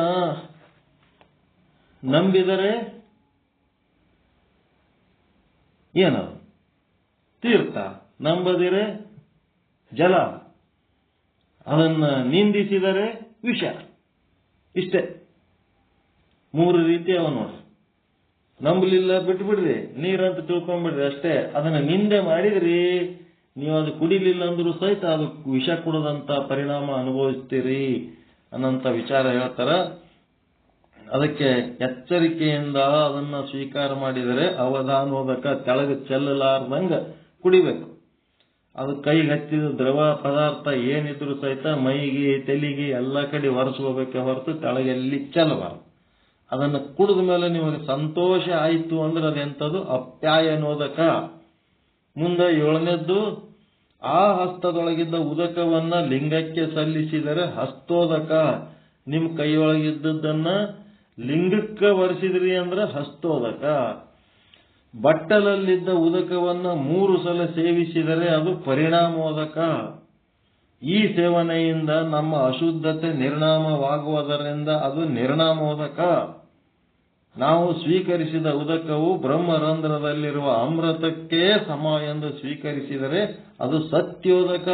ನಂಬಿದರೆ ಏನದು ತೀರ್ಥ, ನಂಬದಿರೆ ಜಲ, ಅದನ್ನ ನಿಂದಿಸಿದರೆ ವಿಷ. ಇಷ್ಟೇ 3 ರೀತಿ ಅವ ನೋಡ್ರಿ. ನಂಬಲಿಲ್ಲ ಬಿಟ್ಬಿಡ್ರಿ, ನೀರಂತ ತಿಳ್ಕೊಂಡ್ಬಿಡ್ರಿ ಅಷ್ಟೇ. ಅದನ್ನ ನಿಂದೆ ಮಾಡಿದ್ರಿ, ನೀವು ಅದು ಕುಡಿಲಿಲ್ಲ ಅಂದ್ರೂ ಸಹಿತ ಅದು ವಿಷ ಕುಡದಂತ ಪರಿಣಾಮ ಅನುಭವಿಸ್ತೀರಿ ಅನ್ನಂತ ವಿಚಾರ ಹೇಳ್ತಾರ. ಅದಕ್ಕೆ ಎಚ್ಚರಿಕೆಯಿಂದ ಅದನ್ನ ಸ್ವೀಕಾರ ಮಾಡಿದರೆ ಅವಧಾನೋದಕ, ತೆಳಗೆ ಚೆಲ್ಲಲಾರ್ದಂಗ ಕುಡಿಬೇಕು. ಅದು ಕೈಗೆ ಹಚ್ಚಿದ ದ್ರವ ಪದಾರ್ಥ ಏನಿದ್ರು ಸಹಿತ ಮೈಗೆ ತೆಲಿಗೆ ಎಲ್ಲ ಕಡೆ ಒರೆಸ್ಕೋಬೇಕೆ ಹೊರತು ತೆಳಗೆಲ್ಲಿ ಚೆಲ್ಲಬಾರದು. ಅದನ್ನು ಕುಡಿದ ಮೇಲೆ ನಿಮಗೆ ಸಂತೋಷ ಆಯಿತು ಅಂದ್ರೆ ಅದೆಂಥದ್ದು ಅಪ್ಯಾಯನೋದಕ. ಮುಂದೆ 7ನೇದ್ದು, ಆ ಹಸ್ತದೊಳಗಿದ್ದ ಉದಕವನ್ನ ಲಿಂಗಕ್ಕೆ ಸಲ್ಲಿಸಿದರೆ ಹಸ್ತೋದಕ. ನಿಮ್ ಕೈಯೊಳಗಿದ್ದನ್ನ ಲಿಂಗಕ್ಕೆ ಒರೆಸಿದ್ರಿ ಅಂದ್ರೆ ಹಸ್ತೋದಕ. ಬಟ್ಟಲಲ್ಲಿದ್ದ ಉದಕವನ್ನ 3 ಸಲ ಸೇವಿಸಿದರೆ ಅದು ಪರಿಣಾಮೋದಕ. ಈ ಸೇವನೆಯಿಂದ ನಮ್ಮ ಅಶುದ್ಧತೆ ನಿರ್ನಾಮವಾಗುವುದರಿಂದ ಅದು ನಿರ್ನಾಮೋದಕ. ನಾವು ಸ್ವೀಕರಿಸಿದ ಉದಕವು ಬ್ರಹ್ಮರಂಧ್ರದಲ್ಲಿರುವ ಅಮೃತಕ್ಕೆ ಸಮ ಎಂದು ಸ್ವೀಕರಿಸಿದರೆ ಅದು ಸತ್ಯೋದಕ.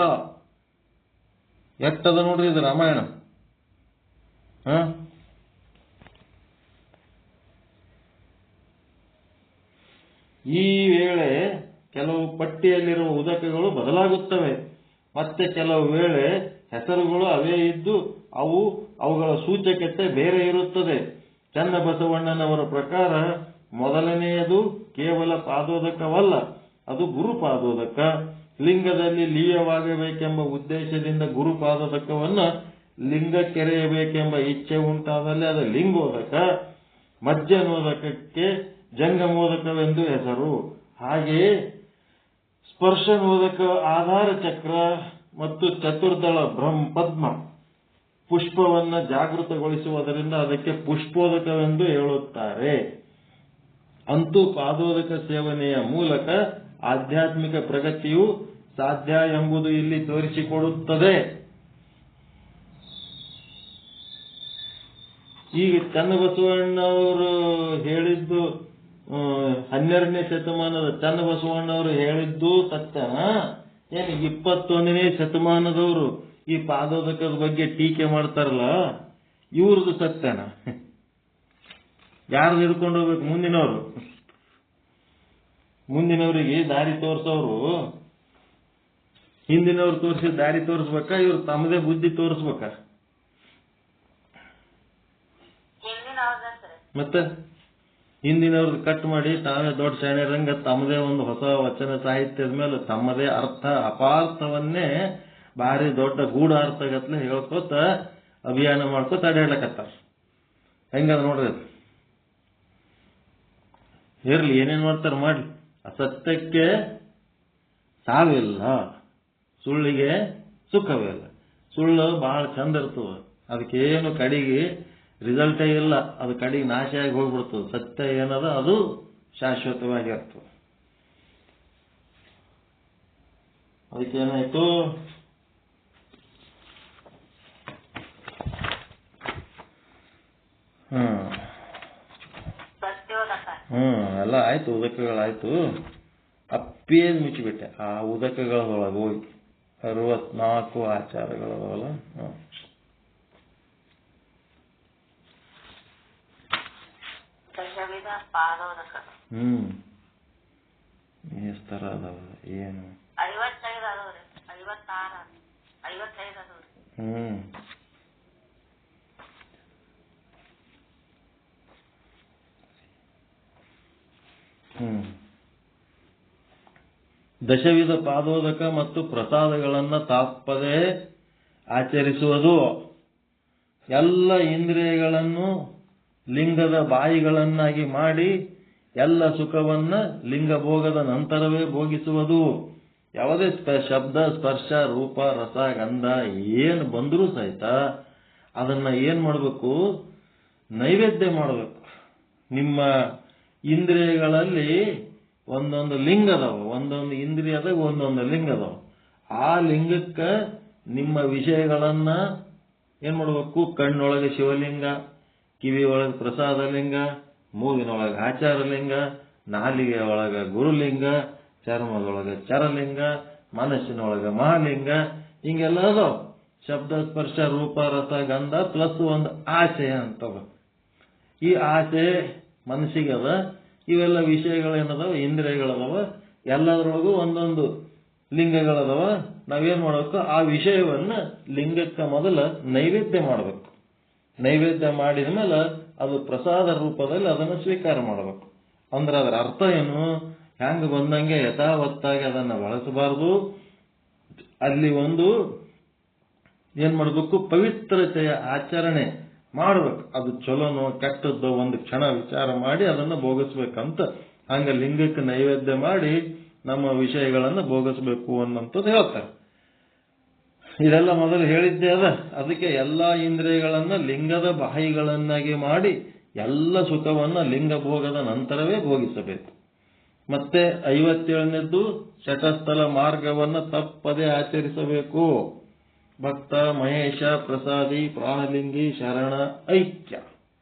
ಎಟ್ಟದ ನೋಡ್ರಿ ಇದು ರಾಮಾಯಣ. ಈ ವೇಳೆ ಕೆಲವು ಪಟ್ಟಿಯಲ್ಲಿರುವ ಉದಕಗಳು ಬದಲಾಗುತ್ತವೆ, ಮತ್ತೆ ಕೆಲವು ವೇಳೆ ಹೆಸರುಗಳು ಅವೇ ಇದ್ದು ಅವುಗಳ ಸೂಚಕತೆ ಬೇರೆ ಇರುತ್ತದೆ. ಚನ್ನಬಸವಣ್ಣನವರ ಪ್ರಕಾರ ಮೊದಲನೆಯದು ಕೇವಲ ಪಾದೋದಕವಲ್ಲ, ಅದು ಗುರುಪಾದೋದಕ. ಲಿಂಗದಲ್ಲಿ ಲೀಯವಾಗಬೇಕೆಂಬ ಉದ್ದೇಶದಿಂದ ಗುರುಪಾದೋದಕವನ್ನ ಲಿಂಗ ಕೆರೆಯಬೇಕೆಂಬ ಇಚ್ಛೆ ಉಂಟಾದಲ್ಲಿ ಅದು ಲಿಂಗೋದಕ. ಮಜ್ಜನೋದಕಕ್ಕೆ ಜಂಗಮೋದಕವೆಂದು ಹೆಸರು. ಹಾಗೆಯೇ ಸ್ಪರ್ಶನೋದಕ ಆಧಾರ ಚಕ್ರ ಮತ್ತು ಚತುರ್ದಳ ಪದ್ಮ ಪುಷ್ಪವನ್ನ ಜಾಗೃತಗೊಳಿಸುವುದರಿಂದ ಅದಕ್ಕೆ ಪುಷ್ಪೋದಕವೆಂದು ಹೇಳುತ್ತಾರೆ. ಅಂತೂ ಪಾದೋದಕ ಸೇವನೆಯ ಮೂಲಕ ಆಧ್ಯಾತ್ಮಿಕ ಪ್ರಗತಿಯು ಸಾಧ್ಯ ಎಂಬುದು ಇಲ್ಲಿ ತೋರಿಸಿಕೊಡುತ್ತದೆ. ಈಗ ಚನ್ನಬಸವಣ್ಣವರು ಹೇಳಿದ್ದು 12ನೇ ಶತಮಾನದ ಚನ್ನಬಸವಣ್ಣವರು ಹೇಳಿದ್ದು ಸತ್ಯನ, ಏನು 21ನೇ ಶತಮಾನದವರು ಈ ಪಾದೋದಕದ ಬಗ್ಗೆ ಟೀಕೆ ಮಾಡ್ತಾರಲ್ಲ ಇವ್ರದ್ದು ಸತ್ಯನ? ಯಾರು ಹಿಡ್ಕೊಂಡು ಹೋಗ್ಬೇಕು? ಮುಂದಿನವರಿಗೆ ದಾರಿ ತೋರಿಸೋರು ಹಿಂದಿನವ್ರು ತೋರಿಸಿದ ದಾರಿ ತೋರಿಸ್ಬೇಕಾ, ಇವ್ರು ತಮ್ಮದೇ ಬುದ್ಧಿ ತೋರಿಸ್ಬೇಕಾ? ಮತ್ತೆ ಹಿಂದಿನವ್ರದ್ದು ಕಟ್ ಮಾಡಿ ತಾವೇ ದೊಡ್ಡ ಶಾಣ್ಯರಂಗ ತಮ್ಮದೇ ಒಂದು ಹೊಸ ವಚನ ಸಾಹಿತ್ಯದ ಮೇಲೆ ತಮ್ಮದೇ ಅರ್ಥ ಅಪಾರ್ಥವನ್ನೇ ಭಾರಿ ದೊಡ್ಡ ಗೂಢಾರ್ಥಗತ್ಲೆ ಹೇಳ್ಕೋತ ಅಭಿಯಾನ ಮಾಡ್ಕೋತ ಅಡ್ಯಾಡ್ಲಕತ್ತಾರ. ಹೆಂಗದ ನೋಡ್ರಿ. ಇರ್ಲಿ, ಏನೇನ್ ಮಾಡ್ತಾರ ಮಾಡ್ಲಿ. ಅಸತ್ಯಕ್ಕೆ ಸಾವಿಲ್ಲ, ಸುಳ್ಳಿಗೆ ಸುಖವಿಲ್ಲ. ಸುಳ್ಳು ಬಹಳ ಚಂದ ಇರ್ತದ, ಅದಕ್ಕೇನು ಕಡೆಗೆ ರಿಸಲ್ಟೇ ಇಲ್ಲ, ಅದು ಕಡೆಗೆ ನಾಶ ಆಗಿ ಹೋಗ್ಬಿಡ್ತದೆ. ಸತ್ಯ ಏನದ ಅದು ಶಾಶ್ವತವಾಗಿರ್ತದೆ. ಅದಕ್ಕೇನಾಯ್ತು, ಎಲ್ಲ ಆಯ್ತು, ಉದಕಗಳಾಯ್ತು. ಅಪ್ಪೇದ್ ಮುಚ್ಚಿಬಿಟ್ಟೆ. ಆ ಉದಕಗಳೊಳಗೆ ಹೋಗಿ 64 ಆಚಾರಗಳವಲ್ಲ. ಎಷ್ಟ್ ತರ ಅದಾವ ಏನು? ದಶವಿಧ ಪಾದೋದಕ ಮತ್ತು ಪ್ರಸಾದಗಳನ್ನು ತಪ್ಪದೆ ಆಚರಿಸುವುದು. ಎಲ್ಲ ಇಂದ್ರಿಯಗಳನ್ನು ಲಿಂಗದ ಬಾಯಿಗಳನ್ನಾಗಿ ಮಾಡಿ ಎಲ್ಲ ಸುಖವನ್ನ ಲಿಂಗ ಭೋಗದ ನಂತರವೇ ಭೋಗಿಸುವುದು. ಯಾವುದೇ ಶಬ್ದ, ಸ್ಪರ್ಶ, ರೂಪ, ರಸ, ಗಂಧ ಏನು ಬಂದರೂ ಸಹಿತ ಅದನ್ನ ಏನ್ ಮಾಡಬೇಕು? ನೈವೇದ್ಯ ಮಾಡಬೇಕು. ನಿಮ್ಮ ಇಂದ್ರಿಯಗಳಲ್ಲಿ ಒಂದೊಂದು ಲಿಂಗ ಅದಾವ, ಒಂದೊಂದು ಇಂದ್ರಿಯದಾಗ ಒಂದೊಂದು ಲಿಂಗ ಅದಾವ. ಆ ಲಿಂಗಕ್ಕೆ ನಿಮ್ಮ ವಿಷಯಗಳನ್ನ ಏನ್ ಮಾಡಬೇಕು? ಕಣ್ಣೊಳಗೆ ಶಿವಲಿಂಗ, ಕಿವಿ ಒಳಗೆ ಪ್ರಸಾದ ಲಿಂಗ, ಮೂಗಿನೊಳಗೆ ಆಚಾರ ಲಿಂಗ, ನಾಲಿಗೆ ಒಳಗೆ ಗುರುಲಿಂಗ, ಚರ್ಮದೊಳಗೆ ಚರಲಿಂಗ, ಮನಸ್ಸಿನೊಳಗೆ ಮಹಾಲಿಂಗ, ಹಿಂಗೆಲ್ಲ ಅದಾವ. ಶಬ್ದ, ಸ್ಪರ್ಶ, ರೂಪ, ರಸ, ಗಂಧ ಪ್ಲಸ್ ಒಂದು ಆಸೆ ಅಂತವ. ಈ ಆಸೆ ಮನಸ್ಸಿಗೆ ಅದ. ಇವೆಲ್ಲ ವಿಷಯಗಳೇನದಾವ, ಇಂದ್ರಿಯಗಳದಾವ. ಎಲ್ಲದರೊಳಗೂ ಒಂದೊಂದು ಲಿಂಗಗಳದಾವ. ನಾವೇನ್ ಮಾಡಬೇಕು? ಆ ವಿಷಯವನ್ನ ಲಿಂಗಕ್ಕೆ ಮೊದಲ ನೈವೇದ್ಯ ಮಾಡಬೇಕು. ನೈವೇದ್ಯ ಮಾಡಿದ ಮೇಲೆ ಅದು ಪ್ರಸಾದ ರೂಪದಲ್ಲಿ ಅದನ್ನು ಸ್ವೀಕಾರ ಮಾಡಬೇಕು. ಅಂದ್ರೆ ಅದರ ಅರ್ಥ ಏನು? ಹ್ಯಾಂಗ ಬಂದಂಗೆ ಯಥಾವತ್ತಾಗಿ ಅದನ್ನ ಬಳಸಬಾರದು. ಅಲ್ಲಿ ಒಂದು ಏನ್ ಮಾಡಬೇಕು? ಪವಿತ್ರತೆಯ ಆಚರಣೆ ಮಾಡಬೇಕು. ಅದು ಚಲೋನೋ ಕೆಟ್ಟದ್ದೋ ಒಂದು ಕ್ಷಣ ವಿಚಾರ ಮಾಡಿ ಅದನ್ನು ಭೋಗಿಸ್ಬೇಕಂತ ಹಂಗ ಲಿಂಗಕ್ಕೆ ನೈವೇದ್ಯ ಮಾಡಿ ನಮ್ಮ ವಿಷಯಗಳನ್ನು ಭೋಗಿಸ್ಬೇಕು ಅನ್ನೋಂಥದ್ದು ಹೇಳ್ತಾರೆ. ಇದೆಲ್ಲ ಮೊದಲು ಹೇಳಿದ್ದೆ ಅದ. ಅದಕ್ಕೆ ಎಲ್ಲಾ ಇಂದ್ರಿಯಗಳನ್ನ ಲಿಂಗದ ಬಾಯಿಗಳನ್ನಾಗಿ ಮಾಡಿ ಎಲ್ಲ ಸುಖವನ್ನ ಲಿಂಗ ಭೋಗದ ನಂತರವೇ ಭೋಗಿಸಬೇಕು. ಮತ್ತೆ 57ನೇದ್ದು ಶಟಸ್ಥಲ ಮಾರ್ಗವನ್ನ ತಪ್ಪದೆ ಆಚರಿಸಬೇಕು. ಭಕ್ತ ಮಹೇಶ ಪ್ರಸಾದಿ ಪ್ರಾಣಲಿಂಗಿ ಶರಣ ಐಕ್ಯ.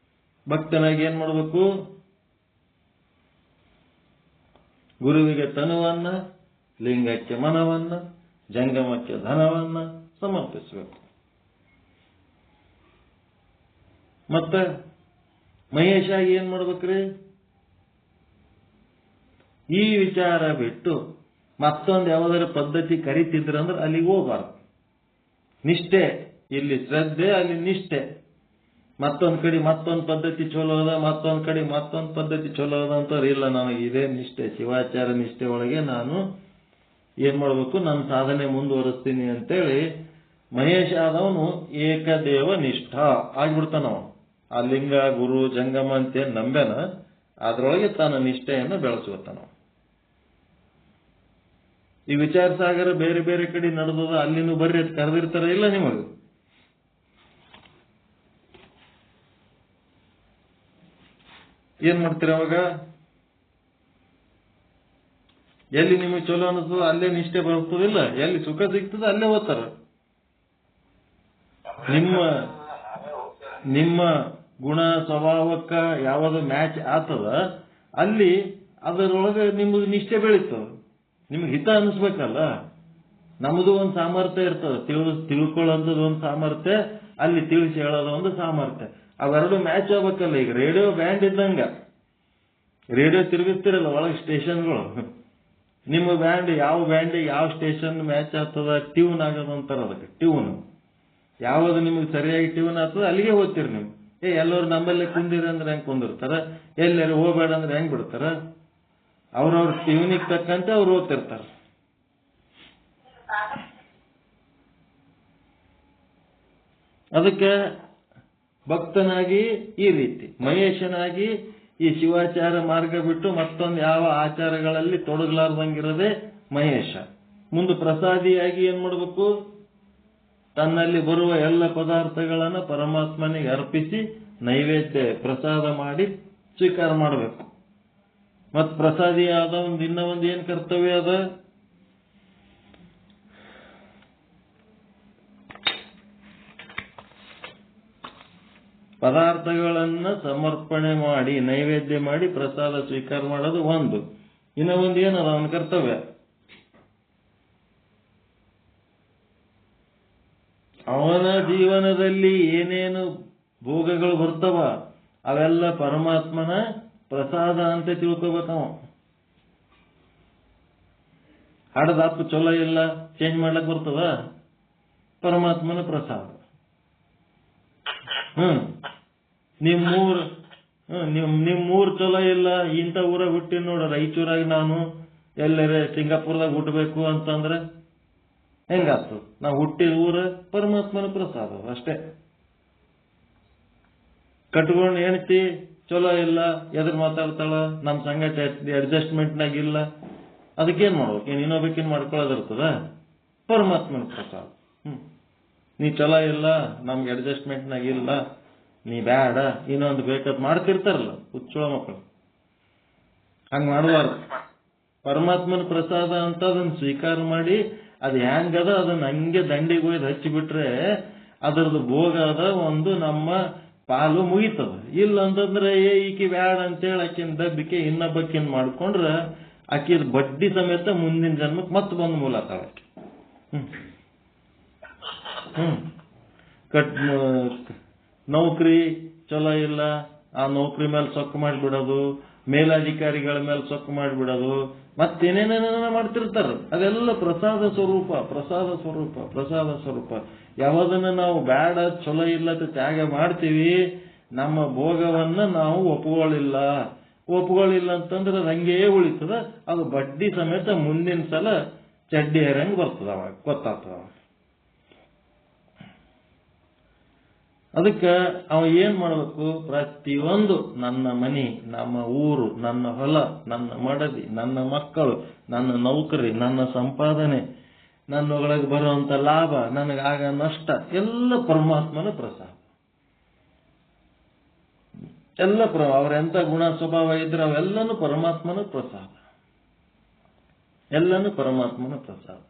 ಭಕ್ತನಾಗಿ ಏನ್ ಮಾಡಬೇಕು? ಗುರುವಿಗೆ ತನುವನ್ನ, ಲಿಂಗಕ್ಕೆ ಮನವನ್ನ, ಜಂಗಮಕ್ಕೆ ಧನವನ್ನ ಸಮರ್ಪಿಸಬೇಕು. ಮತ್ತೆ ಮಹೇಶಾಗಿ ಏನ್ ಮಾಡ್ಬೇಕ್ರಿ? ಈ ವಿಚಾರ ಬಿಟ್ಟು ಮತ್ತೊಂದು ಯಾವುದರ ಪದ್ಧತಿ ಕರಿತಿದ್ರಂದ್ರೆ ಅಲ್ಲಿಗೆ ಹೋಗಬಾರ್ದು. ನಿಷ್ಠೆ, ಇಲ್ಲಿ ಶ್ರದ್ಧೆ, ಅಲ್ಲಿ ನಿಷ್ಠೆ. ಮತ್ತೊಂದ್ ಕಡೆ ಮತ್ತೊಂದು ಪದ್ಧತಿ ಚಲೋ ಅದ, ಮತ್ತೊಂದ್ ಕಡೆ ಮತ್ತೊಂದು ಪದ್ಧತಿ ಚಲೋ ಅದ ಅಂತ ಇಲ್ಲ. ನನಗೆ ಇದೇ ನಿಷ್ಠೆ, ಶಿವಾಚಾರ ನಿಷ್ಠೆ ಒಳಗೆ ನಾನು ಏನ್ ಮಾಡ್ಬೇಕು? ನನ್ನ ಸಾಧನೆ ಮುಂದುವರಿಸ್ತೀನಿ ಅಂತೇಳಿ ಮಹೇಶ ಆದವನು ಏಕದೇವ ನಿಷ್ಠ ಆಗ್ಬಿಡ್ತಾನವ. ಆ ಲಿಂಗ, ಗುರು, ಜಂಗಮ ಅಂತೇನು ನಂಬೇನ ಅದ್ರೊಳಗೆ ತನ್ನ ನಿಷ್ಠೆಯನ್ನು ಬೆಳೆಸ್ಕೊತಾನ. ಈ ವಿಚಾರ ಸಾಗರ ಬೇರೆ ಬೇರೆ ಕಡೆ ನಡೆದದ, ಅಲ್ಲಿನೂ ಬರ್ರಿ ಅಂತ ಕರೆದಿರ್ತಾರ ಇಲ್ಲ ನಿಮಗೆ? ಏನ್ ಮಾಡ್ತೀರ ಅವಾಗ? ಎಲ್ಲಿ ನಿಮಗೆ ಚಲೋ ಅನಿಸ್ತದ ಅಲ್ಲೇ ನಿಷ್ಠೆ ಬರ್ತದಿಲ್ಲ, ಎಲ್ಲಿ ಸುಖ ಸಿಗ್ತದ ಅಲ್ಲೇ ಹೋಗ್ತಾರ. ನಿಮ್ಮ ಗುಣ ಸ್ವಭಾವಕ್ಕ ಯಾವುದು ಮ್ಯಾಚ್ ಆಗ್ತದ ಅಲ್ಲಿ ಅದರೊಳಗೆ ನಿಮಗೆ ನಿಷ್ಠೆ ಬೆಳೀತದ. ನಿಮ್ಗೆ ಹಿತ ಅನಿಸ್ಬೇಕಲ್ಲ. ನಮ್ದು ಒಂದು ಸಾಮರ್ಥ್ಯ ಇರ್ತದೆ, ತಿಳ್ಕೊಳ್ಳೋದು ಒಂದು ಸಾಮರ್ಥ್ಯ, ಅಲ್ಲಿ ತಿಳಿಸಿ ಹೇಳೋದು ಒಂದು ಸಾಮರ್ಥ್ಯ. ಅವೆರಡು ಮ್ಯಾಚ್ ಆಗ್ಬೇಕಲ್ಲ. ಈಗ ರೇಡಿಯೋ ಬ್ಯಾಂಡ್ ಇದ್ದಂಗ, ರೇಡಿಯೋ ತಿರುಗಿಸ್ತಿರಲ್ಲ ಒಳಗೆ ಸ್ಟೇಷನ್ಗಳು. ನಿಮ್ಮ ಬ್ಯಾಂಡ್ ಯಾವ ಬ್ಯಾಂಡಿಗೆ ಯಾವ ಸ್ಟೇಷನ್ ಮ್ಯಾಚ್ ಆಗ್ತದ, ಟ್ಯೂನ್ ಆಗೋದು ಅಂತಾರ. ಅದಕ್ಕೆ ಟ್ಯೂನ್ ಯಾವುದು ನಿಮಗೆ ಸರಿಯಾಗಿ ಟ್ಯೂನ್ ಆಗ್ತದ ಅಲ್ಲಿಗೆ ಹೋಗ್ತೀರಿ ನೀವು. ಎಲ್ಲರೂ ನಮ್ಮಲ್ಲೇ ಕುಂದಿರಿ ಅಂದ್ರೆ ಹೆಂಗ್ ಕುಂದಿರ್ತಾರ, ಎಲ್ಲರೂ ಹೋಗ್ಬೇಡ ಅಂದ್ರೆ ಹೆಂಗ್ ಬಿಡ್ತಾರ? ಅವ್ರವ್ರ ಟ್ಯೂನಿಗೆ ತಕ್ಕಂತೆ ಅವ್ರು ಓದ್ತಿರ್ತಾರ. ಅದಕ್ಕೆ ಭಕ್ತನಾಗಿ ಈ ರೀತಿ, ಮಹೇಶನಾಗಿ ಈ ಶಿವಾಚಾರ ಮಾರ್ಗ ಬಿಟ್ಟು ಮತ್ತೊಂದು ಯಾವ ಆಚಾರಗಳಲ್ಲಿ ತೊಡಗಲಾರ್ದಂಗಿರದೆ ಮಹೇಶ. ಮುಂದೆ ಪ್ರಸಾದಿಯಾಗಿ ಏನ್ ಮಾಡಬೇಕು? ತನ್ನಲ್ಲಿ ಬರುವ ಎಲ್ಲ ಪದಾರ್ಥಗಳನ್ನ ಪರಮಾತ್ಮನಿಗೆ ಅರ್ಪಿಸಿ ನೈವೇದ್ಯ ಪ್ರಸಾದ ಮಾಡಿ ಸ್ವೀಕಾರ ಮಾಡಬೇಕು. ಮತ್ ಪ್ರಸಾದಿ ಆದ ಇನ್ನೂ ಒಂದು ಏನ್ ಕರ್ತವ್ಯ ಅದ? ಪದಾರ್ಥಗಳನ್ನ ಸಮರ್ಪಣೆ ಮಾಡಿ ನೈವೇದ್ಯ ಮಾಡಿ ಪ್ರಸಾದ ಸ್ವೀಕಾರ ಮಾಡೋದು ಒಂದು. ಇನ್ನ ಒಂದು ಏನದ ಅವನ ಕರ್ತವ್ಯ? ಅವನ ಜೀವನದಲ್ಲಿ ಏನೇನು ಭೋಗಗಳು ಬರ್ತವ ಅವೆಲ್ಲ ಪರಮಾತ್ಮನ ಪ್ರಸಾದ ಅಂತ ತಿಳ್ಕೊಬೇಕವ. ಹಾಡದಪ್ಪ ಚಲೋ ಇಲ್ಲ, ಚೇಂಜ್ ಮಾಡ್ಲಕ್ ಬರ್ತದ? ಪರಮಾತ್ಮನ ಪ್ರಸಾದ. ನಿಮ್ಮೂರ್ ಚಲೋ ಇಲ್ಲ, ಇಂಥ ಊರಾಗ ಹುಟ್ಟಿ ನೋಡ, ರಾಯಚೂರಾಗ ನಾನು ಎಲ್ಲರೇ ಸಿಂಗಾಪುರದಾಗ ಹುಟ್ಟಬೇಕು ಅಂತಂದ್ರೆ ಹೆಂಗಾತು? ನಾವು ಹುಟ್ಟಿದ ಊರ ಪರಮಾತ್ಮನ ಪ್ರಸಾದ ಅಷ್ಟೇ. ಕಟ್ಕೊಂಡು ಹೆಣ್ತಿ ಚಲೋ ಇಲ್ಲ, ಎದುರು ಮಾತಾಡ್ತಾಳ, ನಮ್ ಸಂಗತಿ ಅಡ್ಜಸ್ಟ್ಮೆಂಟ್ನಾಗ ಇಲ್ಲ, ಅದಕ್ಕೇನ್ ಮಾಡ್ಬೇಕು? ಏನ್ ಇನ್ನೊಬ್ಬಕ್ಕೇನ್ ಮಾಡ್ಕೊಳ್ಳೋದಿರ್ತದ? ಪರಮಾತ್ಮನ ಪ್ರಸಾದ. ನೀ ಚಲೋ ಇಲ್ಲ, ನಮ್ಗೆ ಅಡ್ಜಸ್ಟ್ಮೆಂಟ್ನಾಗ ಇಲ್ಲ, ನೀ ಬ್ಯಾಡ, ಇನ್ನೊಂದು ಬೇಕಾದ್ ಮಾಡ್ತಿರ್ತಾರಲ್ಲ ಹುಚ್ಚುಳ ಮಕ್ಕಳು, ಹಂಗ ಮಾಡಬಾರ್ದು. ಪರಮಾತ್ಮನ ಪ್ರಸಾದ ಅಂತ ಅದನ್ನ ಸ್ವೀಕಾರ ಮಾಡಿ ಅದು ಹೆಂಗದ ಅದನ್ನ ಹಂಗೆ ದಂಡಿಗೆ ಒಯ್ದು ಹಚ್ಚಿಬಿಟ್ರೆ ಅದರದ್ದು ಭೋಗ ಅದ ಒಂದು ನಮ್ಮ ಪಾಲು ಮುಗಿತದ. ಇಲ್ಲ ಅಂತಂದ್ರೆ ಈಕಿ ಬ್ಯಾಡ ಅಂತೇಳಿ ಆಕಿನ ದಬ್ಬಿಕೆ ಇನ್ನೊಬ್ಬಕಿನ್ ಮಾಡ್ಕೊಂಡ್ರ ಆಕಿದ ಬಡ್ಡಿ ಸಮೇತ ಮುಂದಿನ ಜನ್ಮಕ್ಕೆ ಮತ್ತೆ ಬಂದು ಮೂಲತಾಳ. ನೌಕರಿ ಚಲೋ ಇಲ್ಲ, ಆ ನೌಕರಿ ಮೇಲೆ ಸೊಕ್ಕು ಮಾಡಿಬಿಡೋದು, ಮೇಲಾಧಿಕಾರಿಗಳ ಮೇಲೆ ಸೊಕ್ಕು ಮಾಡಿಬಿಡೋದು, ಮತ್ತೇನೇನೇನ ಮಾಡ್ತಿರ್ತಾರ. ಅದೆಲ್ಲ ಪ್ರಸಾದ ಸ್ವರೂಪ, ಪ್ರಸಾದ ಸ್ವರೂಪ, ಪ್ರಸಾದ ಸ್ವರೂಪ. ಯಾವದನ್ನ ನಾವು ಬ್ಯಾಡ ಚಲೋ ಇಲ್ಲ ತ್ಯಾಗ ಮಾಡ್ತೀವಿ, ನಮ್ಮ ಭೋಗವನ್ನ ನಾವು ಒಪ್ಕೊಳ್ಳಿಲ್ಲ ಅಂತಂದ್ರೆ ಅದು ಹಂಗೇ ಉಳಿತದ. ಅದು ಬಡ್ಡಿ ಸಮೇತ ಮುಂದಿನ ಸಲ ಚಡ್ಡಿ ಹರಂಗ್ ಬರ್ತದ, ಅವಾಗ ಗೊತ್ತಾಗ್ತದ. ಅದಕ್ಕೆ ಅವ ಏನ್ ಮಾಡ್ಬೇಕು? ಪ್ರತಿಯೊಂದು ನನ್ನ ಮನಿ, ನಮ್ಮ ಊರು, ನನ್ನ ಹೊಲ, ನನ್ನ ಮಡದಿ, ನನ್ನ ಮಕ್ಕಳು, ನನ್ನ ನೌಕರಿ, ನನ್ನ ಸಂಪಾದನೆ, ನನ್ನೊಳಗೆ ಬರುವಂತ ಲಾಭ, ನನಗಾಗ ನಷ್ಟ, ಎಲ್ಲ ಪರಮಾತ್ಮನ ಪ್ರಸಾದ. ಎಲ್ಲ ಅವ್ರೆಂತ ಗುಣ ಸ್ವಭಾವ ಇದ್ರೆ ಅವೆಲ್ಲನೂ ಪರಮಾತ್ಮನ ಪ್ರಸಾದ, ಎಲ್ಲನೂ ಪರಮಾತ್ಮನ ಪ್ರಸಾದ.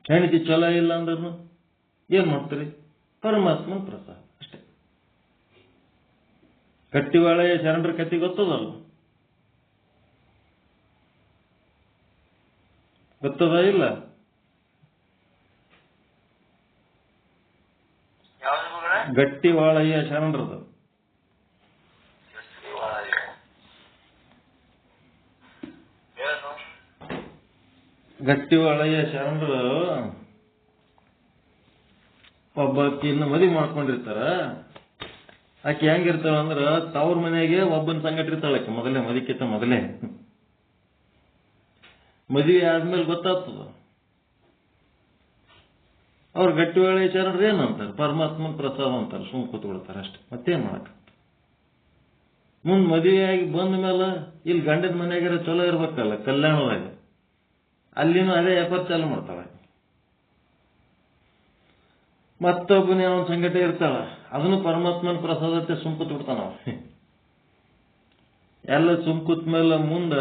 ಹೆಂಡತಿ ಚಲೋ ಇಲ್ಲ ಅಂದ್ರೂ ಏನ್ ಮಾಡ್ತೀರಿ? ಪರಮಾತ್ಮನ ಪ್ರಸಾದ ಅಷ್ಟೇ. ಕಟ್ಟಿವಾಳೆಯ ಶರಣರ ಕತಿ ಗೊತ್ತದಲ್ಲ? ಗೊತ್ತದ ಇಲ್ಲ? ಗಟ್ಟಿವಾಳೆಯ ಶರಣರದು. ಗಟ್ಟಿವಾಳೆಯ ಶರಣರು ಒಬ್ಬಕ್ಕಿನ್ನ ಮದುವೆ ಮಾಡ್ಕೊಂಡಿರ್ತಾರ. ಆಕೆ ಹೆಂಗಿರ್ತಾಳ ಅಂದ್ರ ತವ್ರ ಮನೆಗೆ ಒಬ್ಬನ ಸಂಗಟ ಇರ್ತಾಳ. ಆಕೆ ಮೊದಲೇ ಮದುವೆಕ್ಕಿಂತ ಮೊದಲೇ ಮದುವೆ ಆದ್ಮೇಲೆ ಗೊತ್ತಾಗ್ತದ. ಅವ್ರ ಗಟ್ಟಿವಾಳೆಯ ಶರಣರು ಏನಂತಾರ? ಪರಮಾತ್ಮನ ಪ್ರಸಾದ ಅಂತಾರ, ಸುಮ್ ಕೂತ್ಕೊಳ್ತಾರ ಅಷ್ಟೇ, ಮತ್ತೇನ್ ಮಾಡಕ್. ಮುಂದ್ ಮದುವೆಯಾಗಿ ಬಂದ ಮೇಲೆ ಇಲ್ಲಿ ಗಂಡನ ಮನೆಯಾಗಾರ ಚಲೋ ಇರ್ಬೇಕಲ್ಲ, ಕಲ್ಯಾಣದಾಗ ಅಲ್ಲಿನೂ ಅದೇ ವ್ಯಾಪಾರ ಚಾಲು ಮಾಡ್ತಾಳ. ಮತ್ತೊಬ್ಬನೇ ಅವನ ಸಂಗಟ ಇರ್ತಾಳ, ಅದನ್ನು ಪರಮಾತ್ಮನ ಪ್ರಸಾದತೆ ಸುಮ್ಕೂತ್ ಬಿಡ್ತಾನ. ಎಲ್ಲ ಸುಮ್ಕೂತ್ ಮೇಲೆ ಮುಂದ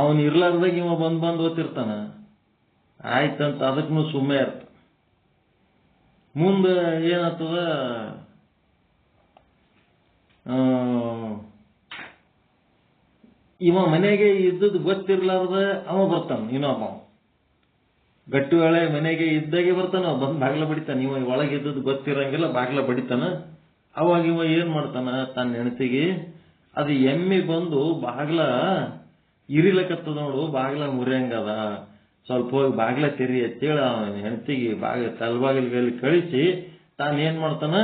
ಅವನ್ ಇರ್ಲಾರ್ದಾಗ ಇವ ಬಂದ್ ಓದ್ತಿರ್ತಾನ. ಆಯ್ತಂತ ಅದಕ್ಕೂ ಸುಮ್ಮನೆ ಇರ್ತ. ಮುಂದ ಏನಾಗ್ತದ? ಇವ ಮನೆಗೆ ಇದ್ದದ್ದು ಗೊತ್ತಿರ್ಲಾರ್ದ ಅವ ಬರ್ತಾನ. ಇನ್ನೊಬ್ಬ ಗಟ್ಟಿವಾಳೆ ಮನೆಗೆ ಇದ್ದಾಗೆ ಬರ್ತಾನ, ಬಂದ್ ಬಾಗ್ಲ ಬಡಿತಾನ. ಇವ ಒಳಗೆ ಇದ್ದದ್ದು ಗೊತ್ತಿರಂಗಿಲ್ಲ, ಬಾಗ್ಲ ಬಡಿತಾನ. ಅವಾಗ ಇವ ಏನ್ ಮಾಡ್ತಾನ? ತನ್ನ ಹೆಂಡತಿಗೆ ಅದು ಎಮ್ಮೆ ಬಂದು ಬಾಗ್ಲ ಇರಿಲಕತ್ತದ ನೋಡು, ಬಾಗ್ಲ ಮುರಿಯಂಗದ, ಸ್ವಲ್ಪ ಹೋಗಿ ಬಾಗ್ಲ ತೆರಿ ಅಂತೇಳಿ ಅವನ ಹೆಂಡತಿಗೆ ತಲಬಾಗಿಲಿಗೆ ಕಳಿಸಿ ತಾನೇನ್ ಮಾಡ್ತಾನ,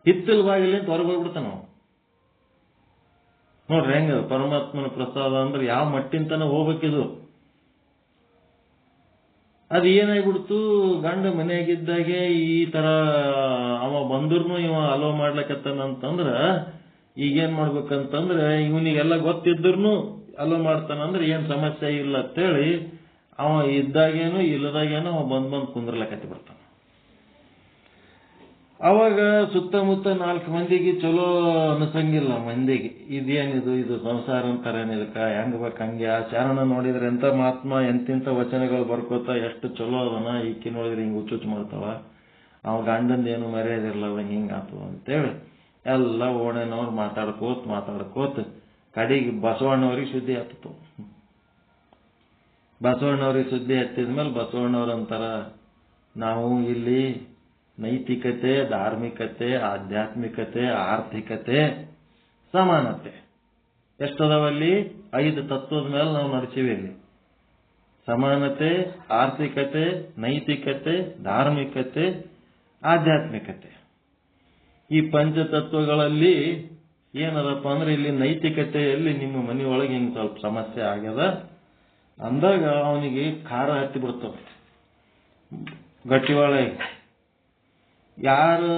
ಹಿತ್ತಲ ಬಾಗಿಲಿಂದ ಹೊರಗೆ ಹೋಗ್ಬಿಡ್ತಾನ. ನೋಡ್ರಿ ಹೆಂಗ ಪರಮಾತ್ಮನ ಪ್ರಸಾದ ಅಂದ್ರೆ ಯಾವ ಮಟ್ಟಿಂತನ ಹೋಗ್ಬೇಕಿದು. ಅದು ಏನಾಗ್ಬಿಡ್ತು, ಗಂಡ ಮನೆಯಾಗಿದ್ದಾಗೆ ಈ ತರ ಅವ ಬಂದ್ರು ಇವ ಅಲೋ ಮಾಡ್ಲಕತ್ತಾನಂತಂದ್ರ ಈಗೇನ್ ಮಾಡ್ಬೇಕಂತಂದ್ರೆ ಇವನಿಗೆಲ್ಲ ಗೊತ್ತಿದ್ರು ಅಲೋ ಮಾಡ್ತಾನಂದ್ರೆ ಏನ್ ಸಮಸ್ಯೆ ಇಲ್ಲ ಅಂತೇಳಿ ಅವ ಇದ್ದಾಗೇನು ಇಲ್ಲದಾಗೇನು ಅವ ಬಂದ್ ಕುಂದ್ರಲಕತ್ತಿ ಬರ್ತಾನ. ಅವಾಗ ಸುತ್ತಮುತ್ತ 4 ಮಂದಿಗೆ ಚಲೋ ಅನ್ಸಂಗಿಲ್ಲ. ಮಂದಿಗೆ ಇದೇನಿದು, ಇದು ಸಂಸಾರ ಅಂತಾರೇನು, ಇದಕ್ಕ ಹೆಂಗ್ ಬೇಕ ಹಂಗೆ. ಆ ಶರಣ ನೋಡಿದ್ರೆ ಎಂತ ಮಹಾತ್ಮ ಎಂತಿಂತ ವಚನಗಳು ಬರ್ಕೋತ ಎಷ್ಟು ಚಲೋ ಅದನ, ಈಕಿ ನೋಡಿದ್ರೆ ಹಿಂಗ್ ಹುಚ್ಚುಚ್ಚು ಮಾಡ್ತಾವ, ಅವ ಗಂಡಂದ ಏನು ಮರ್ಯಾದಿರ್ಲವ ಹಿಂಗಾತು ಅಂತೇಳಿ ಎಲ್ಲ ಓಣೆನವ್ರು ಮಾತಾಡ್ಕೋತ ಕಡೆಗೆ ಬಸವಣ್ಣವ್ರಿಗೆ ಸುದ್ದಿ ಹತ್ತಿತು. ಬಸವಣ್ಣವ್ರಿಗೆ ಸುದ್ದಿ ಹತ್ತಿದ್ಮೇಲೆ ಬಸವಣ್ಣವ್ರ ಅಂತಾರ, ನಾವು ಇಲ್ಲಿ ನೈತಿಕತೆ, ಧಾರ್ಮಿಕತೆ, ಆಧ್ಯಾತ್ಮಿಕತೆ, ಆರ್ಥಿಕತೆ, ಸಮಾನತೆ ಎಷ್ಟದವಲ್ಲಿ 5 ತತ್ವದ ಮೇಲೆ ನಾವು ನಡೆಸಿವಿ. ಇಲ್ಲಿ ಸಮಾನತೆ, ಆರ್ಥಿಕತೆ, ನೈತಿಕತೆ, ಧಾರ್ಮಿಕತೆ, ಆಧ್ಯಾತ್ಮಿಕತೆ, ಈ ಪಂಚತತ್ವಗಳಲ್ಲಿ ಏನದಪ್ಪ ಅಂದ್ರೆ ಇಲ್ಲಿ ನೈತಿಕತೆಯಲ್ಲಿ ನಿಮ್ಮ ಮನೆಯೊಳಗೆ ಹಿಂಗೆ ಸ್ವಲ್ಪ ಸಮಸ್ಯೆ ಆಗ್ಯದ ಅಂದಾಗ ಅವನಿಗೆ ಖಾರ ಹತ್ತಿ ಬಿಡ್ತವೆ ಗಟ್ಟಿವಾಳ. ಯಾರು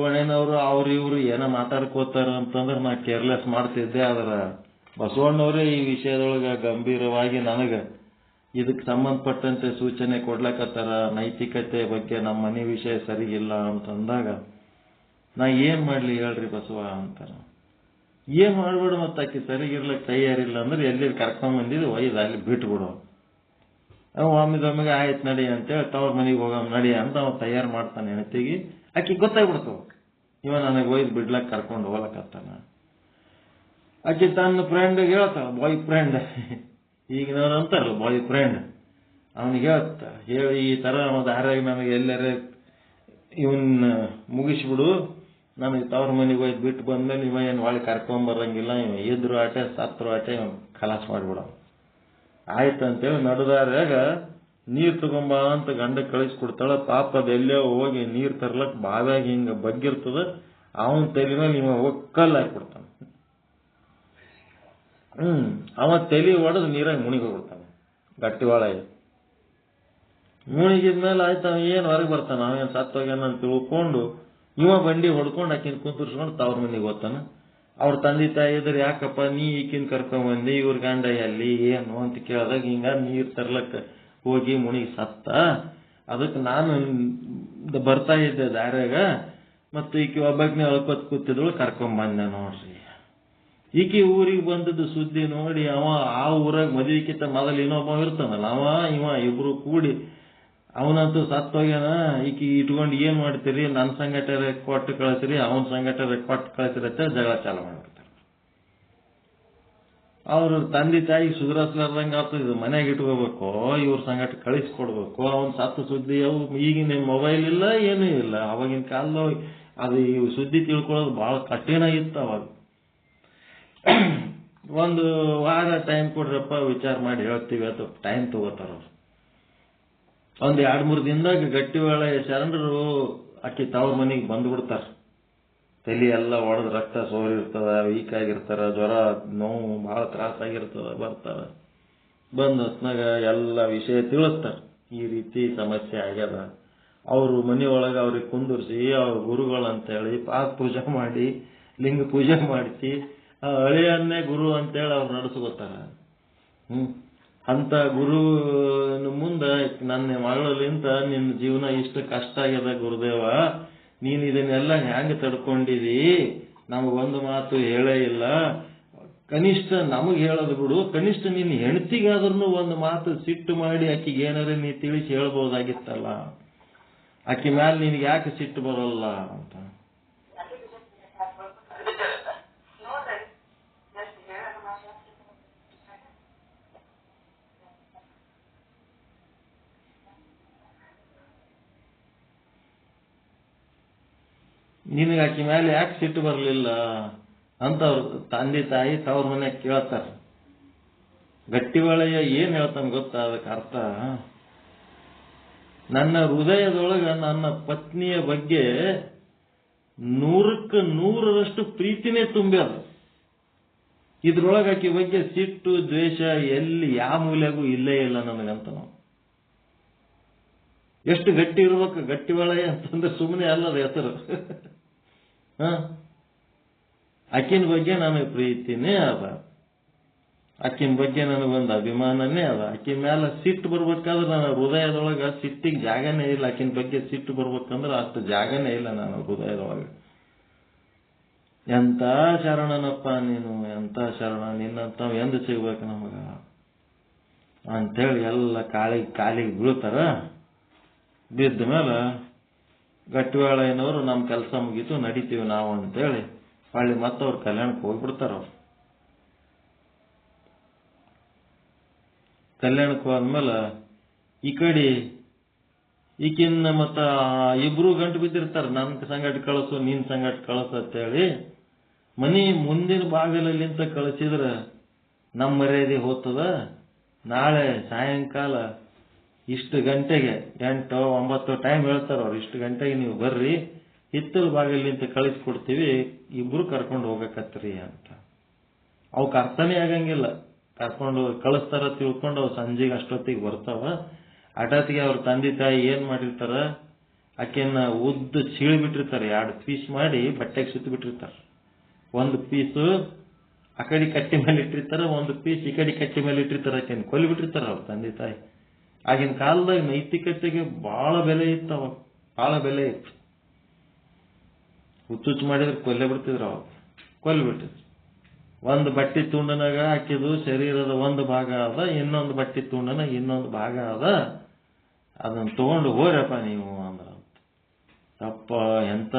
ಒಣೆನವರು ಇವ್ರು ಏನೋ ಮಾತಾಡ್ಕೋತಾರ ಅಂತಂದ್ರೆ ನಾ ಕೇರ್ಲೆಸ್ ಮಾಡ್ತಿದ್ದೆ. ಆದ್ರ ಬಸವಣ್ಣವರೇ ಈ ವಿಷಯದೊಳಗ ಗಂಭೀರವಾಗಿ ನನಗೆ ಇದಕ್ಕೆ ಸಂಬಂಧಪಟ್ಟಂತೆ ಸೂಚನೆ ಕೊಡ್ಲಕತ್ತಾರ. ನೈತಿಕತೆ ಬಗ್ಗೆ ನಮ್ಮ ಮನೆ ವಿಷಯ ಸರಿಗಿಲ್ಲ ಅಂತಂದಾಗ ನಾ ಏನ್ ಮಾಡ್ಲಿ ಹೇಳ್ರಿ ಬಸವ ಅಂತಾರ. ಏನ್ ಮಾಡ್ಬೇಡ, ಮತ್ತೆ ಆಕಿ ಸರಿಗಿರ್ಲಕ್ ತಯಾರಿಲ್ಲ ಅಂದ್ರೆ ಎಲ್ಲಿ ಕರ್ಕೊಂಡ್ ಬಂದಿದ್ದು ಒಯ್ದು ಅಲ್ಲಿ ಬಿಟ್ಬಿಡು. ಒಮ್ಮಿದೊಮ್ಮಿಗೆ ಆಯ್ತು ನಡಿ ಅಂತೇಳಿ ತವ್ರ ಮನೆಗೆ ಹೋಗ ನಡಿ ಅಂತ ಅವ ತಯಾರು ಮಾಡ್ತಾನೆ. ಹೆಂಡತಿಗೆ ಆಕಿ ಗೊತ್ತಾಗ್ಬಿಡ್ತಾವ ಇವ ನನಗೆ ಒಯ್ದು ಬಿಡ್ಲಕ್ ಕರ್ಕೊಂಡು ಹೋಗ್ಲಕತ್ತಾನ. ಆಕಿ ತನ್ನ ಫ್ರೆಂಡ್ಗೆ ಹೇಳ್ತಾಳ, ಬಾಯ್ ಫ್ರೆಂಡ್, ಈಗಿನವ್ರು ಅಂತಾರಲ್ಲ ಬಾಯ್ ಫ್ರೆಂಡ್, ಅವನಿಗೆ ಹೇಳಿ ಈ ತರ ದಾರ್ಯಾಗ ನನಗೆ ಎಲ್ಲರ ಇವನ್ ಮುಗಿಸ್ಬಿಡು, ನನಗೆ ತವ್ರ ಮನೆಗೆ ಹೋಯ್ತು ಬಿಟ್ಟು ಬಂದ್ಮೇಲೆ ಇವ ಏನು ಒಳಗೆ ಕರ್ಕೊಂಬರಂಗಿಲ್ಲ, ಇವ ಇದ್ರು ಆಟೆ ಸತ್ರು ಆಟೆ ಇವ ಖಲಾಸ್ ಮಾಡ್ಬಿಡ. ಆಯ್ತಂತೇಳಿ ನಡುದಾರ್ಯಾಗ ನೀರ್ ತಗೊಂಬ ಅಂತ ಗಂಡ ಕಳಿಸ್ಕೊಡ್ತಾಳ. ಪಾಪ ಅದೆಲ್ಲೋ ಹೋಗಿ ನೀರ್ ತರ್ಲಕ್ ಬಾವ್ಯಾಗ ಹಿಂಗ ಬಗ್ಗಿರ್ತದ, ಅವನ್ ತಲೆ ಮೇಲೆ ಇವ ಹೋಗಿ ಕಲ್ಲು ಹಾಕ್ಬಿಡ್ತಾನ. ಅವ ತಲೆ ಹೊಡೆದು ನೀರಾಗ ಮುಣಿಗೆ ಹೋಗ್ಬಿಡ್ತಾನ. ಗಟ್ಟಿವಾಳ ಮುಣಿಗಿದ್ಮೇಲೆ ಆಯ್ತು ಅವ ಏನ್ ಹೊರಗೆ ಬರ್ತಾನ, ಅವೇನ್ ಸತ್ತೋಗ್ಯಾನ ತಿಳ್ಕೊಂಡು ಇವ ಬಂಡಿ ಹೊಡ್ಕೊಂಡು ಆಕಿನ ಕುಂತರ್ಸ್ಕೊಂಡು ತವ್ರ ಮನೆಗೆ ಹೋಗ್ತಾನ. ಅವ್ರ ತಂದೆ ತಾಯಿ ಇದ್ರೆ ಯಾಕಪ್ಪ ನೀ ಈಕಿನ ಕರ್ಕೊಂಡ್ ಬಂದಿ, ಇವ್ರ ಗಂಡ ಎಲ್ಲಿ ಏನು ಅಂತ ಕೇಳಿದಾಗ ಹಿಂಗ ನೀರ್ ತರ್ಲಕ್ಕ ಹೋಗಿ ಮುಣಿಗಿ ಸತ್ತ, ಅದಕ್ಕೆ ನಾನು ಬರ್ತಾ ಇದ್ದೆ ದಾರ್ಯಾಗ, ಮತ್ತು ಈಕಿ ಒಬ್ಬಾಕಿನ ಅಳ್ಕೊತ್ ಕೂತಿದ್ಳು, ಕರ್ಕೊಂಡ್ ಬಂದೆ ನೋಡ್ರಿ. ಈಕಿ ಊರಿಗೆ ಬಂದದ್ದು ಸುದ್ದಿ ನೋಡಿ ಅವ ಆ ಊರಾಗ ಮದುವೆಕ್ಕಿಂತ ಮೊದಲು ಇನ್ನೊಬ್ಬ ಇರ್ತಾನಲ್ಲ ಇವ ಇಬ್ರು ಕೂಡಿ ಅವನಂತೂ ಸತ್ತೋಗ್ಯಾನ, ಈಕಿ ಇಟ್ಕೊಂಡು ಏನ್ ಮಾಡ್ತೀರಿ, ನನ್ನ ಸಂಗಟ ಕೊಟ್ಟು ಕಳಿಸ್ರಿ, ಅವನ ಸಂಗಟ ಕೊಟ್ಟು ಕಳಿಸ್ರಿ ಅಂತ ಜಗಳ ಚಾಲು ಮಾಡ್ಬಿಡ್ತಾರೆ. ಅವ್ರ ತಂದೆ ತಾಯಿ ಸುಧಾರಿಸ್ಲಾರ್ದಂಗ ಆಗ್ತದೆ, ಮನ್ಯಾಗ ಇಟ್ಕೋಬೇಕು, ಇವ್ರ ಸಂಗಟ ಕಳಿಸ್ಕೊಡ್ಬೇಕು. ಅವನ್ ಸತ್ತ ಸುದ್ದಿ ಅವು ಈಗಿನ ಮೊಬೈಲ್ ಇಲ್ಲ, ಏನೂ ಇಲ್ಲ. ಅವಾಗಿನ ಕಾಲದಾಗ ಅದು ಇವು ಸುದ್ದಿ ತಿಳ್ಕೊಳ್ಳೋದು ಬಹಳ ಕಠಿಣ ಇತ್ತು. ಅವಾಗ ಒಂದು ವಾರ ಟೈಮ್ ಕೊಡ್ರಪ್ಪ, ವಿಚಾರ ಮಾಡಿ ಹೇಳ್ತೀವಿ ಅಂತ ಟೈಮ್ ತಗೋತಾರ. ಒಂದ್ 2-3 ದಿನದಾಗ ಗಟ್ಟಿವಾಳ ಶರಣರು ಆಕಿ ತವ್ರ ಮನೆಗೆ ಬಂದ್ಬಿಡ್ತಾರ. ತಲೆ ಎಲ್ಲ ಒಡೆದು ರಕ್ತ ಸೋರಿರ್ತದ, ವೀಕ್ ಆಗಿರ್ತಾರ, ಜ್ವರ ನೋವು ಬಹಳ ತ್ರಾಸಾಗಿರ್ತದ. ಬರ್ತಾರ, ಬಂದ ಹೊತ್ನಾಗ ಎಲ್ಲ ವಿಷಯ ತಿಳಿಸ್ತಾರ, ಈ ರೀತಿ ಸಮಸ್ಯೆ ಆಗ್ಯದ. ಅವರು ಮನೆಯೊಳಗೆ ಅವ್ರಿಗೆ ಕುಂದಿರ್ಸಿ ಅವ್ರ ಗುರುಗಳಂತೇಳಿ ಪಾದ ಪೂಜೆ ಮಾಡಿ ಲಿಂಗ ಪೂಜೆ ಮಾಡಿಸಿ ಹಳೆಯನ್ನೇ ಗುರು ಅಂತೇಳಿ ಅವ್ರು ನಡೆಸ್ಕೊತಾರ. ಅಂತ ಗುರು ಮುಂದೆ ನನ್ನ ಮಗಳಲಿಂತ ನಿನ್ನ ಜೀವನ ಇಷ್ಟು ಕಷ್ಟ ಆಗ್ಯದ ಗುರುದೇವ, ನೀನ್ ಇದನ್ನೆಲ್ಲ ಹ್ಯಾಂಗ ತಡ್ಕೊಂಡಿದಿ, ನಮಗೊಂದು ಮಾತು ಹೇಳೇ ಇಲ್ಲ. ಕನಿಷ್ಠ ನಮಗ್ ಹೇಳೋದು ಬಿಡು, ಕನಿಷ್ಠ ನಿನ್ನ ಹೆಂಡತಿಗಾದ್ರೂ ಒಂದು ಮಾತು ಸಿಟ್ಟು ಮಾಡಿ ಆಕಿಗೆ ಏನಾರ ನೀ ತಿಳಿಸಿ ಹೇಳ್ಬೋದಾಗಿತ್ತಲ್ಲ, ಆಕಿ ಮ್ಯಾಲ ನಿನ್ಗೆ ಯಾಕೆ ಸಿಟ್ಟು ಬರೋಲ್ಲ ಅಂತ. ನಿನಗೆ ಆಕಿ ಮೇಲೆ ಯಾಕೆ ಸಿಟ್ಟು ಬರಲಿಲ್ಲ ಅಂತ ಅವ್ರ ತಂದೆ ತಾಯಿ ತವ್ರ ಮನೆಯಾಗ ಕೇಳ್ತಾರ. ಗಟ್ಟಿವಾಳೆಯ ಏನ್ ಹೇಳ್ತಾನೆ ಗೊತ್ತಾ? ಅದಕ್ಕೆ ಅರ್ಥ, ನನ್ನ ಹೃದಯದೊಳಗ ನನ್ನ ಪತ್ನಿಯ ಬಗ್ಗೆ 100ಕ್ಕೆ 100ರಷ್ಟು ಪ್ರೀತಿನೇ ತುಂಬ್ಯಾದ. ಇದ್ರೊಳಗೆ ಆಕಿ ಬಗ್ಗೆ ಸಿಟ್ಟು ದ್ವೇಷ ಎಲ್ಲಿ ಯಾವ ಮೂಲೆಗೂ ಇಲ್ಲೇ ಇಲ್ಲ ನನಗಂತ. ನಾವು ಎಷ್ಟು ಗಟ್ಟಿ ಇರ್ಬೇಕು ಗಟ್ಟಿವಾಳೆಯ ಅಂತಂದ್ರೆ ಸುಮ್ಮನೆ ಅಲ್ಲದ ಹೆಸರು. ಆಕಿನ ಬಗ್ಗೆ ನನಗೆ ಪ್ರೀತಿನೇ ಅದ, ಆಕಿನ ಬಗ್ಗೆ ನನಗೊಂದು ಅಭಿಮಾನನೇ ಅದ. ಆಕಿನ ಮೇಲೆ ಸಿಟ್ಟು ಬರ್ಬೇಕಾದ್ರೆ ನನ್ನ ಹೃದಯದೊಳಗ ಸಿಟ್ಟಿಗೆ ಜಾಗನೇ ಇಲ್ಲ. ಆಕಿನ ಬಗ್ಗೆ ಸಿಟ್ಟು ಬರ್ಬೇಕಂದ್ರೆ ಅಷ್ಟು ಜಾಗನೇ ಇಲ್ಲ ನನ್ನ ಹೃದಯದೊಳಗೆ. ಎಂತ ಶರಣನಪ್ಪ ನೀನು, ಎಂತ ಶರಣ, ನಿನ್ನಂತ ಎಂದು ಸಿಗ್ಬೇಕು ನಮಗ ಅಂತೇಳಿ ಎಲ್ಲ ಕಾಲಿಗೆ ಬೀಳ್ತಾರ. ಬಿದ್ದ ಮೇಲೆ ಗಟ್ಟಿವಾಳೆಯನವರು ನಮ್ಮ ಕೆಲಸ ಮುಗೀತು ನಡಿತೀವಿ ನಾವು ಅಂತೇಳಿ ಹೊಳ್ಳಿ ಮತ್ತವ್ರ ಕಲ್ಯಾಣಕ್ಕೆ ಹೋಗ್ಬಿಡ್ತಾರ. ಅವ್ರು ಕಲ್ಯಾಣಕ್ಕೆ ಹೋದ್ಮೇಲೆ ಈ ಕಡೆ ಈಕಿನ್ನ ಮತ್ತ ಇಬ್ರು ಗಂಟು ಬಿದ್ದಿರ್ತಾರ. ನನ್ನ ಸಂಗಟ ಕಳಿಸು, ನಿನ್ ಸಂಗಟ ಕಳಿಸು ಅಂತೇಳಿ ಮನಿ ಮುಂದಿನ ಬಾಗಿಲಲ್ಲಿಂತ ಕಳಿಸಿದ್ರೆ ನಮ್ಮ ಮರ್ಯಾದೆ ಹೋಗ್ತದ. ನಾಳೆ ಸಾಯಂಕಾಲ ಇಷ್ಟು ಗಂಟೆಗೆ 8, 9 ಟೈಮ್ ಹೇಳ್ತಾರ ಅವ್ರು, ಇಷ್ಟು ಗಂಟೆಗೆ ನೀವು ಬರ್ರಿ, ಹಿತ್ತಲು ಬಾಗಿಲಿಂತ ಕಳಿಸ್ಕೊಡ್ತೀವಿ, ಇಬ್ರು ಕರ್ಕೊಂಡು ಹೋಗಕತ್ರಿ ಅಂತ. ಅವಕ್ಕೆ ಅರ್ಥನೇ ಆಗಂಗಿಲ್ಲ. ಕರ್ಕೊಂಡು ಕಳಿಸ್ತಾರ ತಿಳ್ಕೊಂಡು ಅವು ಸಂಜೆಗೆ ಅಷ್ಟೊತ್ತಿಗೆ ಬರ್ತಾವ. ಅಟತ್ತಿಗೆ ಅವ್ರ ತಂದೆ ತಾಯಿ ಏನ್ ಮಾಡಿರ್ತಾರ, ಆಕೆಯನ್ನ ಉದ್ದ ಸೀಳ್ಬಿಟ್ಟಿರ್ತಾರೆ. 2 ಪೀಸ್ ಮಾಡಿ ಬಟ್ಟೆಗೆ ಸುತ್ತ ಬಿಟ್ಟಿರ್ತಾರ. 1 ಪೀಸು ಆ ಕಡೆ ಕಟ್ಟಿ ಮೇಲೆ ಇಟ್ಟಿರ್ತಾರ, 1 ಪೀಸ್ ಈ ಕಡೆ ಕಟ್ಟಿ ಮೇಲೆ ಇಟ್ಟಿರ್ತಾರ. ಆಕೆಯನ್ನು ಕೊಲ್ಲಿಬಿಟ್ಟಿರ್ತಾರ ಅವ್ರ ತಂದೆ ತಾಯಿ. ಆಗಿನ ಕಾಲದಾಗ ನೈತಿಕತೆಗೆ ಬಹಳ ಬೆಲೆ ಇತ್ತು. ಅವಾಗ ಬಹಳ ಬೆಲೆ ಇತ್ತು. ಹುಚ್ಚುಚ್ಚು ಮಾಡಿದ್ರೆ ಕೊಲ್ಲೇ ಬಿಡ್ತಿದ್ರು. ಅವಾಗ ಕೊಲ್ಬಿಟ್ಟಿದ್ರು. 1 ಬಟ್ಟೆ ತುಂಡನಾಗ ಹಾಕಿದ್ದು ಶರೀರದ 1 ಭಾಗ ಅದ, ಇನ್ನೊಂದು ಬಟ್ಟೆ ತುಂಡನಾಗ ಇನ್ನೊಂದು ಭಾಗ ಅದ, ಅದನ್ನ ತಗೊಂಡು ಹೋರಪ್ಪ ನೀವು ಅಂದ್ರ. ಅಪ್ಪ ಎಂತ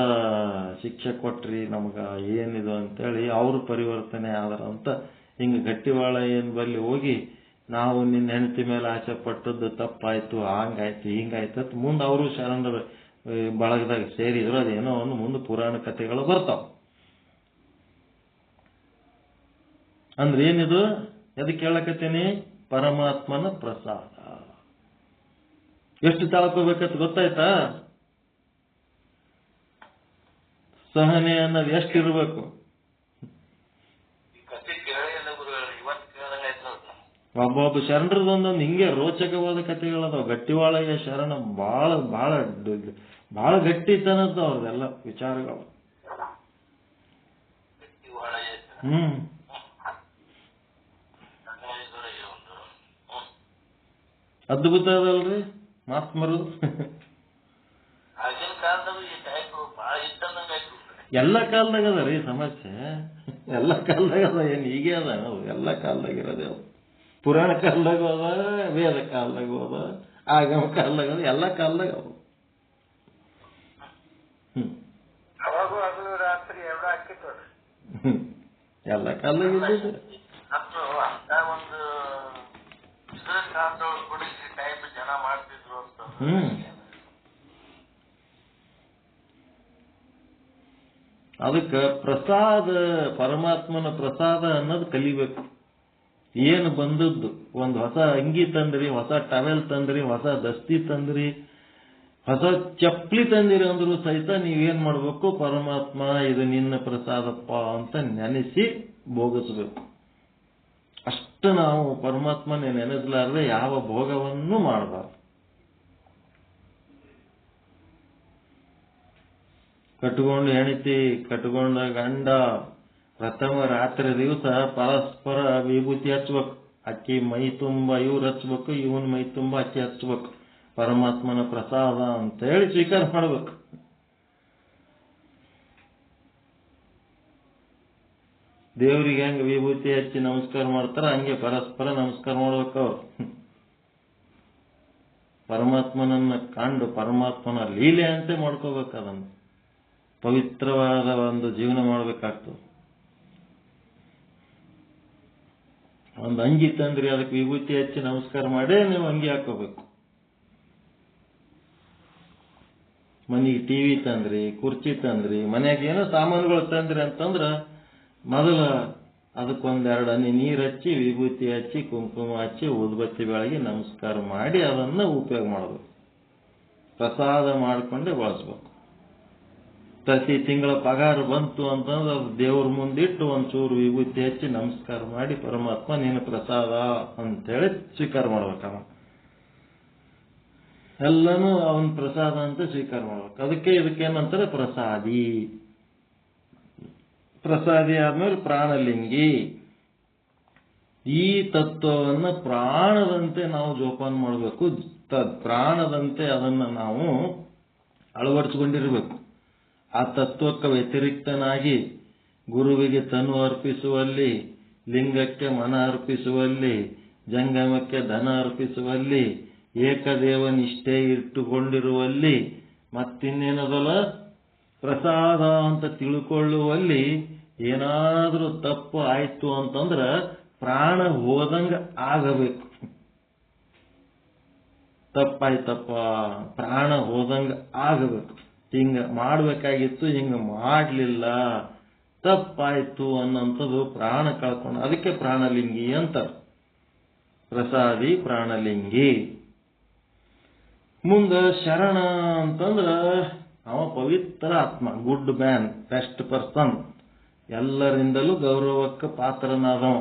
ಶಿಕ್ಷೆ ಕೊಟ್ರಿ ನಮಗ, ಏನಿದು ಅಂತೇಳಿ ಅವರು ಪರಿವರ್ತನೆ ಆದ್ರ ಅಂತ. ಹಿಂಗ ಗಟ್ಟಿವಾಳೆಯನ್ ಬಲ್ಲಿ ಹೋಗಿ ನಾವು ನಿನ್ನ ಹೆಂಡತಿ ಮೇಲೆ ಆಸೆ ಪಟ್ಟದ್ದು ತಪ್ಪಾಯ್ತು, ಹಂಗಾಯ್ತು ಹಿಂಗಾಯ್ತು ಮುಂದೆ ಅವರು ಶರಣರ ಬಳಗದಾಗ ಸೇರಿದ್ರು. ಅದೇನೋ ಒಂದು ಮುಂದೆ ಪುರಾಣ ಕಥೆಗಳು ಬರ್ತಾವ. ಅಂದ್ರೆ ಏನಿದು? ಎದಕ್ಕೆ ಹೇಳಕತ್ತೀನಿ? ಪರಮಾತ್ಮನ ಪ್ರಸಾದ ಎಷ್ಟು ತಾಳ್ಕೋಬೇಕಂತ ಗೊತ್ತಾಯ್ತಾ? ಸಹನೆ ಅನ್ನೋದು ಎಷ್ಟಿರ್ಬೇಕು? ಒಬ್ಬೊಬ್ಬ ಶರಣರದೊಂದೊಂದು ಹಿಂಗೆ ರೋಚಕವಾದ ಕಥೆಗಳದಾವ. ಗಟ್ಟಿವಾಳೆಯ ಶರಣ ಬಹಳ ಬಹಳ ಬಹಳ ಗಟ್ಟಿತನದ ಅವ್ರದೆಲ್ಲ ವಿಚಾರಗಳು. ಅದ್ಭುತ ಅದಲ್ರಿ ಮಹಾತ್ಮರು. ಎಲ್ಲ ಕಾಲದಾಗ ಅದ ರೀ ಸಮಸ್ಯೆ. ಎಲ್ಲ ಕಾಲದಾಗ ಅದ. ಏನ್ ಹೀಗೆ ಅದ? ಎಲ್ಲ ಕಾಲದಾಗ ಇರೋದೇ ಅವು. ಪುರಾಣ ಕಾಲದಾಗ ಅದ, ವೇದ ಕಾಲದಾಗ ಅದ, ಆಗಮ ಕಾಲದಾಗ ಅದ, ಎಲ್ಲ ಕಾಲದಾಗ ಅವು. ಎಲ್ಲ ಕಾಲದಾಗ ಇದ್ದಿದ್ದು. ಅದಕ್ಕೆ ಪ್ರಸಾದ, ಪರಮಾತ್ಮನ ಪ್ರಸಾದ ಅನ್ನೋದು ಕಲಿಬೇಕು. ಏನು ಬಂದದ್ದು, ಒಂದು ಹೊಸ ಅಂಗಿ ತಂದ್ರಿ, ಹೊಸ ಟವೆಲ್ ತಂದ್ರಿ, ಹೊಸ ದಸ್ತಿ ತಂದ್ರಿ, ಹೊಸ ಚಪ್ಪಲಿ ತಂದಿರಿ ಅಂದ್ರು ಸಹಿತ ನೀವೇನ್ ಮಾಡ್ಬೇಕು? ಪರಮಾತ್ಮ ಇದು ನಿನ್ನ ಪ್ರಸಾದಪ್ಪ ಅಂತ ನೆನೆಸಿ ಭೋಗಿಸ್ಬೇಕು. ಅಷ್ಟು ನಾವು ಪರಮಾತ್ಮನೇ ನೆನೆಸಲಾರದೆ ಯಾವ ಭೋಗವನ್ನು ಮಾಡಬಾರ್ದು. ಕಟ್ಕೊಂಡು ಹೆಂಡತಿ, ಕಟ್ಕೊಂಡ ಗಂಡ ಪ್ರಥಮ ರಾತ್ರಿ ದಿವಸ ಪರಸ್ಪರ ವಿಭೂತಿ ಹಚ್ಬೇಕು. ಅಕ್ಕಿ ಮೈ ತುಂಬ ಇವ್ರು ಹಚ್ಬೇಕು, ಇವನ್ ಮೈ ತುಂಬ ಅಕ್ಕಿ ಹಚ್ಬೇಕು. ಪರಮಾತ್ಮನ ಪ್ರಸಾದ ಅಂತ ಹೇಳಿ ಸ್ವೀಕಾರ ಮಾಡ್ಬೇಕು. ದೇವರಿಗೆ ಹೆಂಗ ವಿಭೂತಿ ಹಚ್ಚಿ ನಮಸ್ಕಾರ ಮಾಡ್ತಾರ ಹಂಗೆ ಪರಸ್ಪರ ನಮಸ್ಕಾರ ಮಾಡ್ಬೇಕು. ಅವ್ರು ಪರಮಾತ್ಮನನ್ನ ಕಂಡು ಪರಮಾತ್ಮನ ಲೀಲೆ ಅಂತೆ ಮಾಡ್ಕೋಬೇಕು. ಅದನ್ನು ಪವಿತ್ರವಾದ ಒಂದು ಜೀವನ ಮಾಡ್ಬೇಕಾಗ್ತದೆ. ಒಂದು ಅಂಗಿ ತಂದ್ರಿ, ಅದಕ್ಕೆ ವಿಭೂತಿ ಹಚ್ಚಿ ನಮಸ್ಕಾರ ಮಾಡೇ ನೀವು ಅಂಗಿ ಹಾಕೋಬೇಕು. ಮನೆಗೆ ಟಿವಿ ತಂದ್ರಿ, ಕುರ್ಚಿ ತಂದ್ರಿ, ಮನೆಯಾಗ ಏನೋ ಸಾಮಾನುಗಳು ತಂದ್ರಿ ಅಂತಂದ್ರ ಮೊದಲ ಅದಕ್ಕೊಂದೆರಡು ಹನಿ ನೀರು ಹಚ್ಚಿ ವಿಭೂತಿ ಹಚ್ಚಿ ಕುಂಕುಮ ಹಚ್ಚಿ ಉದ್ಬತ್ತಿ ಬೆಳಗಿ ನಮಸ್ಕಾರ ಮಾಡಿ ಅದನ್ನು ಉಪಯೋಗ ಮಾಡಬೇಕು. ಪ್ರಸಾದ ಮಾಡಿಕೊಂಡೇ ಬಳಸ್ಬೇಕು. ಪ್ರತಿ ತಿಂಗಳ ಪಗಾರ ಬಂತು ಅಂತಂದ್ರೆ ಅದು ದೇವ್ರ ಮುಂದಿಟ್ಟು ಒಂಚೂರು ವಿಭೂತಿ ಹಚ್ಚಿ ನಮಸ್ಕಾರ ಮಾಡಿ ಪರಮಾತ್ಮ ನೀನು ಪ್ರಸಾದ ಅಂತೇಳಿ ಸ್ವೀಕಾರ ಮಾಡ್ಬೇಕವ. ಎಲ್ಲನೂ ಅವನ ಪ್ರಸಾದ ಅಂತ ಸ್ವೀಕಾರ ಮಾಡ್ಬೇಕು. ಅದಕ್ಕೆ ಇದಕ್ಕೇನಂತಾರೆ ಪ್ರಸಾದಿ. ಪ್ರಸಾದಿ ಆದ್ಮೇಲೆ ಪ್ರಾಣಲಿಂಗಿ. ಈ ತತ್ವವನ್ನು ಪ್ರಾಣದಂತೆ ನಾವು ಜೋಪಾನ ಮಾಡಬೇಕು. ಪ್ರಾಣದಂತೆ ಅದನ್ನು ನಾವು ಅಳವಡಿಸಿಕೊಂಡಿರಬೇಕು. ಆ ತತ್ವಕ್ಕೆ ವ್ಯತಿರಿಕ್ತನಾಗಿ ಗುರುವಿಗೆ ತನು ಅರ್ಪಿಸುವಲ್ಲಿ, ಲಿಂಗಕ್ಕೆ ಮನ ಅರ್ಪಿಸುವಲ್ಲಿ, ಜಂಗಮಕ್ಕೆ ಧನ ಅರ್ಪಿಸುವಲ್ಲಿ, ಏಕದೇವ ನಿಷ್ಠೆ ಇಟ್ಟುಕೊಂಡಿರುವಲ್ಲಿ, ಮತ್ತಿನ್ನೇನದಲ್ಲ ಪ್ರಸಾದ ಅಂತ ತಿಳ್ಕೊಳ್ಳುವಲ್ಲಿ ಏನಾದರೂ ತಪ್ಪು ಆಯ್ತು ಅಂತಂದ್ರೆ ಪ್ರಾಣ ಹೋದಂಗ ಆಗಬೇಕು. ತಪ್ಪಾಯ್ತಪ್ಪ, ಪ್ರಾಣ ಹೋದಂಗ ಆಗಬೇಕು. ಹಿಂಗ ಮಾಡಬೇಕಾಗಿತ್ತು, ಹಿಂಗ ಮಾಡಲಿಲ್ಲ, ತಪ್ಪಾಯ್ತು ಅನ್ನೋಂಥದ್ದು ಪ್ರಾಣ ಕಳ್ಕೊಂಡು. ಅದಕ್ಕೆ ಪ್ರಾಣಲಿಂಗಿ ಅಂತ. ಪ್ರಸಾದಿ ಪ್ರಾಣಲಿಂಗಿ. ಮುಂದ ಶರಣ ಅಂತಂದ್ರ ಅವ ಪವಿತ್ರ ಆತ್ಮ, ಗುಡ್ ಮ್ಯಾನ್, ಬೆಸ್ಟ್ ಪರ್ಸನ್, ಎಲ್ಲರಿಂದಲೂ ಗೌರವಕ್ಕೆ ಪಾತ್ರನಾದವ.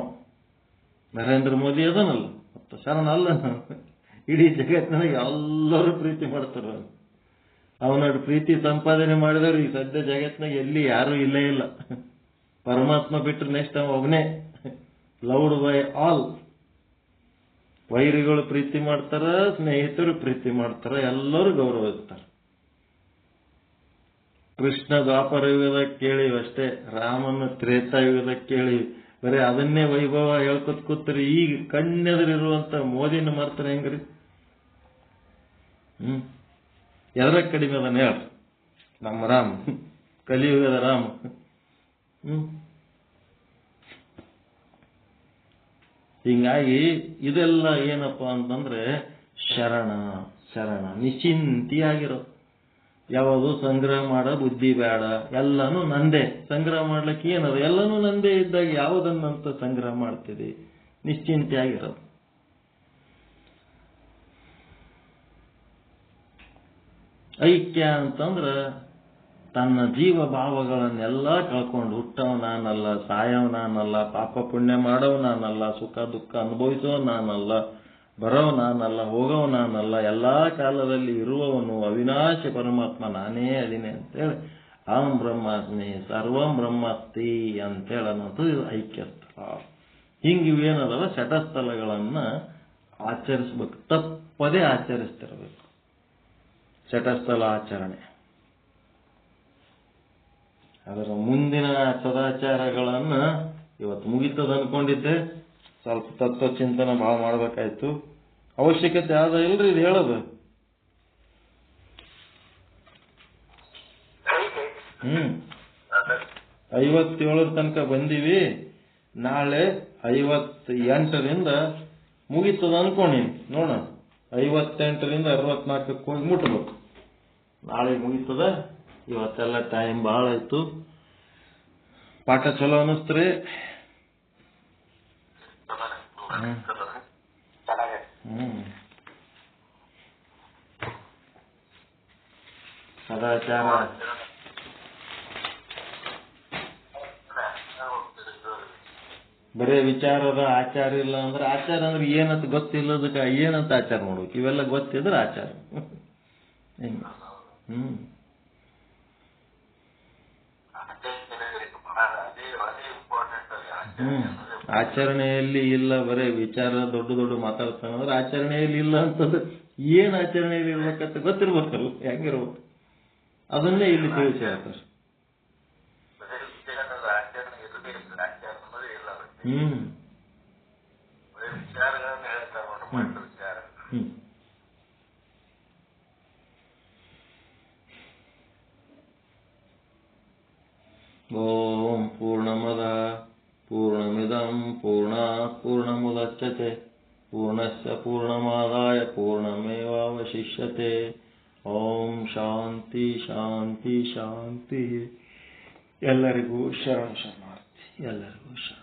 ನರೇಂದ್ರ ಮೋದಿ ಅದನಲ್ಲ, ಶರಣ ಅಲ್ಲ. ಇಡೀ ಜಗತ್ತಿನ ಎಲ್ಲರೂ ಪ್ರೀತಿ ಮಾಡ್ತಾರ. ಅವನಷ್ಟು ಪ್ರೀತಿ ಸಂಪಾದನೆ ಮಾಡಿದವರು ಈ ಸದ್ಯ ಜಗತ್ತಿನಾಗ ಎಲ್ಲಿ ಯಾರೂ ಇಲ್ಲೇ ಇಲ್ಲ. ಪರಮಾತ್ಮ ಬಿಟ್ಟರೆ ನೆಕ್ಸ್ಟ್ ಅವ ಒಬ್ಬನೇ, ಲವ್ಡ್ ಬೈ ಆಲ್. ವೈರಿಗಳು ಪ್ರೀತಿ ಮಾಡ್ತಾರ, ಸ್ನೇಹಿತರು ಪ್ರೀತಿ ಮಾಡ್ತಾರ, ಎಲ್ಲರೂ ಗೌರವಿಸ್ತಾರ. ಕೃಷ್ಣ ದ್ವಾಪರ ಯುಗದ ಕೇಳಿವಿ ಅಷ್ಟೇ, ರಾಮನ ತ್ರೇತಾಯುಗದ ಕೇಳಿವಿ. ಬರೀ ಅದನ್ನೇ ವೈಭವ ಹೇಳ್ಕೊತ್ ಕೂತ್ರಿ. ಈಗ ಕಣ್ಣೆದುರಿರುವಂತ ಮೋದಿನ ಮಾಡ್ತಾರೆ ಹೆಂಗ್ರಿ? ಎದರ ಕಡಿಮೆ ಅದನ್ನ ಹೇಳ್ರಿ? ನಮ್ಮ ರಾಮ, ಕಲಿಯುಗದ ರಾಮ. ಹಿಂಗಾಗಿ ಇದೆಲ್ಲ ಏನಪ್ಪಾ ಅಂತಂದ್ರೆ ಶರಣ. ಶರಣ ನಿಶ್ಚಿಂತಿಯಾಗಿರೋ. ಯಾವುದು ಸಂಗ್ರಹ ಮಾಡೋ ಬುದ್ಧಿ ಬೇಡ, ಎಲ್ಲಾನು ನಂದೇ. ಸಂಗ್ರಹ ಮಾಡ್ಲಿಕ್ಕೆ ಏನದು? ಎಲ್ಲನೂ ನಂದೇ ಇದ್ದಾಗ ಯಾವುದನ್ನಂತ ಸಂಗ್ರಹ ಮಾಡ್ತೀವಿ? ನಿಶ್ಚಿಂತೆಯಾಗಿರೋದು. ಐಕ್ಯ ಅಂತಂದ್ರ ತನ್ನ ಜೀವ ಭಾವಗಳನ್ನೆಲ್ಲ ಕಳ್ಕೊಂಡು, ಹುಟ್ಟವ ನಾನಲ್ಲ, ಸಾಯವ ನಾನಲ್ಲ, ಪಾಪ ಪುಣ್ಯ ಮಾಡವ ನಾನಲ್ಲ, ಸುಖ ದುಃಖ ಅನುಭವಿಸೋ ನಾನಲ್ಲ, ಬರವ ನಾನಲ್ಲ, ಹೋಗವ ನಾನಲ್ಲ, ಎಲ್ಲಾ ಕಾಲದಲ್ಲಿ ಇರುವವನು ಅವಿನಾಶಿ ಪರಮಾತ್ಮ ನಾನೇ ಅದೀನಿ ಅಂತೇಳಿ ಅಹಂ ಬ್ರಹ್ಮಾಸ್ಮಿ ಸರ್ವಂ ಬ್ರಹ್ಮಾಸ್ತಿ ಅಂತೇಳಿ ಅನ್ನೋದು ಐಕ್ಯಸ್ಥಳ. ಹಿಂಗಿವೇನದವ ಶಟಸ್ಥಲಗಳನ್ನ ಆಚರಿಸ್ಬೇಕು, ತಪ್ಪದೇ ಆಚರಿಸ್ತಿರ್ಬೇಕು. ಶಟಸ್ಥಲ ಆಚರಣೆ. ಅದರ ಮುಂದಿನ ಸದಾಚಾರಗಳನ್ನ ಇವತ್ತು ಮುಗಿತದ ಅನ್ಕೊಂಡಿದ್ದೆ. ಸ್ವಲ್ಪ ತತ್ವ ಚಿಂತನೆ ಭಾಳ ಮಾಡ್ಬೇಕಾಯ್ತು. ಅವಶ್ಯಕತೆ ಆದ ಇಲ್ರಿ ಇದು ಹೇಳೋದು. 57 ತನಕ ಬಂದೀವಿ. ನಾಳೆ 58ರಿಂದ ಮುಗಿತದ ಅನ್ಕೊಂಡಿ. ನೋಡ, 58ರಿಂದ 64ಕ್ಕೆ ಹೋಗಿ ಮುಟ್ಬೇಕು. ನಾಳೆ ಮುಗಿತದ. ಇವತ್ತೆಲ್ಲ ಟೈಮ್ ಭಾಳ ಆಯ್ತು. ಪಾಠ ಚಲೋ ಅನ್ನಿಸ್ತ್ರಿ? ಸದಾಚಾರ ಬರೇ ವಿಚಾರದ ಆಚಾರ ಇಲ್ಲ ಅಂದ್ರೆ, ಆಚಾರ ಅಂದ್ರೆ ಏನಂತ ಗೊತ್ತಿಲ್ಲದಕ್ಕೆ ಏನಂತ ಆಚಾರ ಮಾಡ್ಬೇಕು? ಇವೆಲ್ಲ ಗೊತ್ತಿದ್ರೆ ಆಚಾರ. ಆಚರಣೆಯಲ್ಲಿ ಇಲ್ಲ, ಬರೇ ವಿಚಾರ ದೊಡ್ಡ ದೊಡ್ಡ ಮಾತಾಡ್ತಾನಂದ್ರೆ ಆಚರಣೆಯಲ್ಲಿ ಇಲ್ಲ ಅಂತಂದ್ರೆ ಏನ್ ಆಚರಣೆಯಲ್ಲಿ ಇರ್ಬೇಕಂತ ಗೊತ್ತಿರ್ಬೇಕಲ್ಲ, ಹೆಂಗಿರ್ಬೇಕು ಅದನ್ನೇ ಇಲ್ಲಿ ತಿಳಿಸಿ ಹೇಳ್ತಾರೆ. ಓಂ ಪೂರ್ಣಮದ ಪೂರ್ಣಮಿದಂ ಪೂರ್ಣಾತ್ ಪೂರ್ಣಮುದಚ್ಯತೆ ಪೂರ್ಣಸ್ಯ ಪೂರ್ಣಮಾದಾಯ ಪೂರ್ಣಮೇವಾವಶಿಷ್ಯತೆ. ಓಂ ಶಾಂತಿ ಶಾಂತಿ ಶಾಂತಿ. ಎಲ್ಲರಿಗೂ ಶರಣಾರ್ಥಿ. ಎಲ್ಲರಿಗೂ ಶರಣ.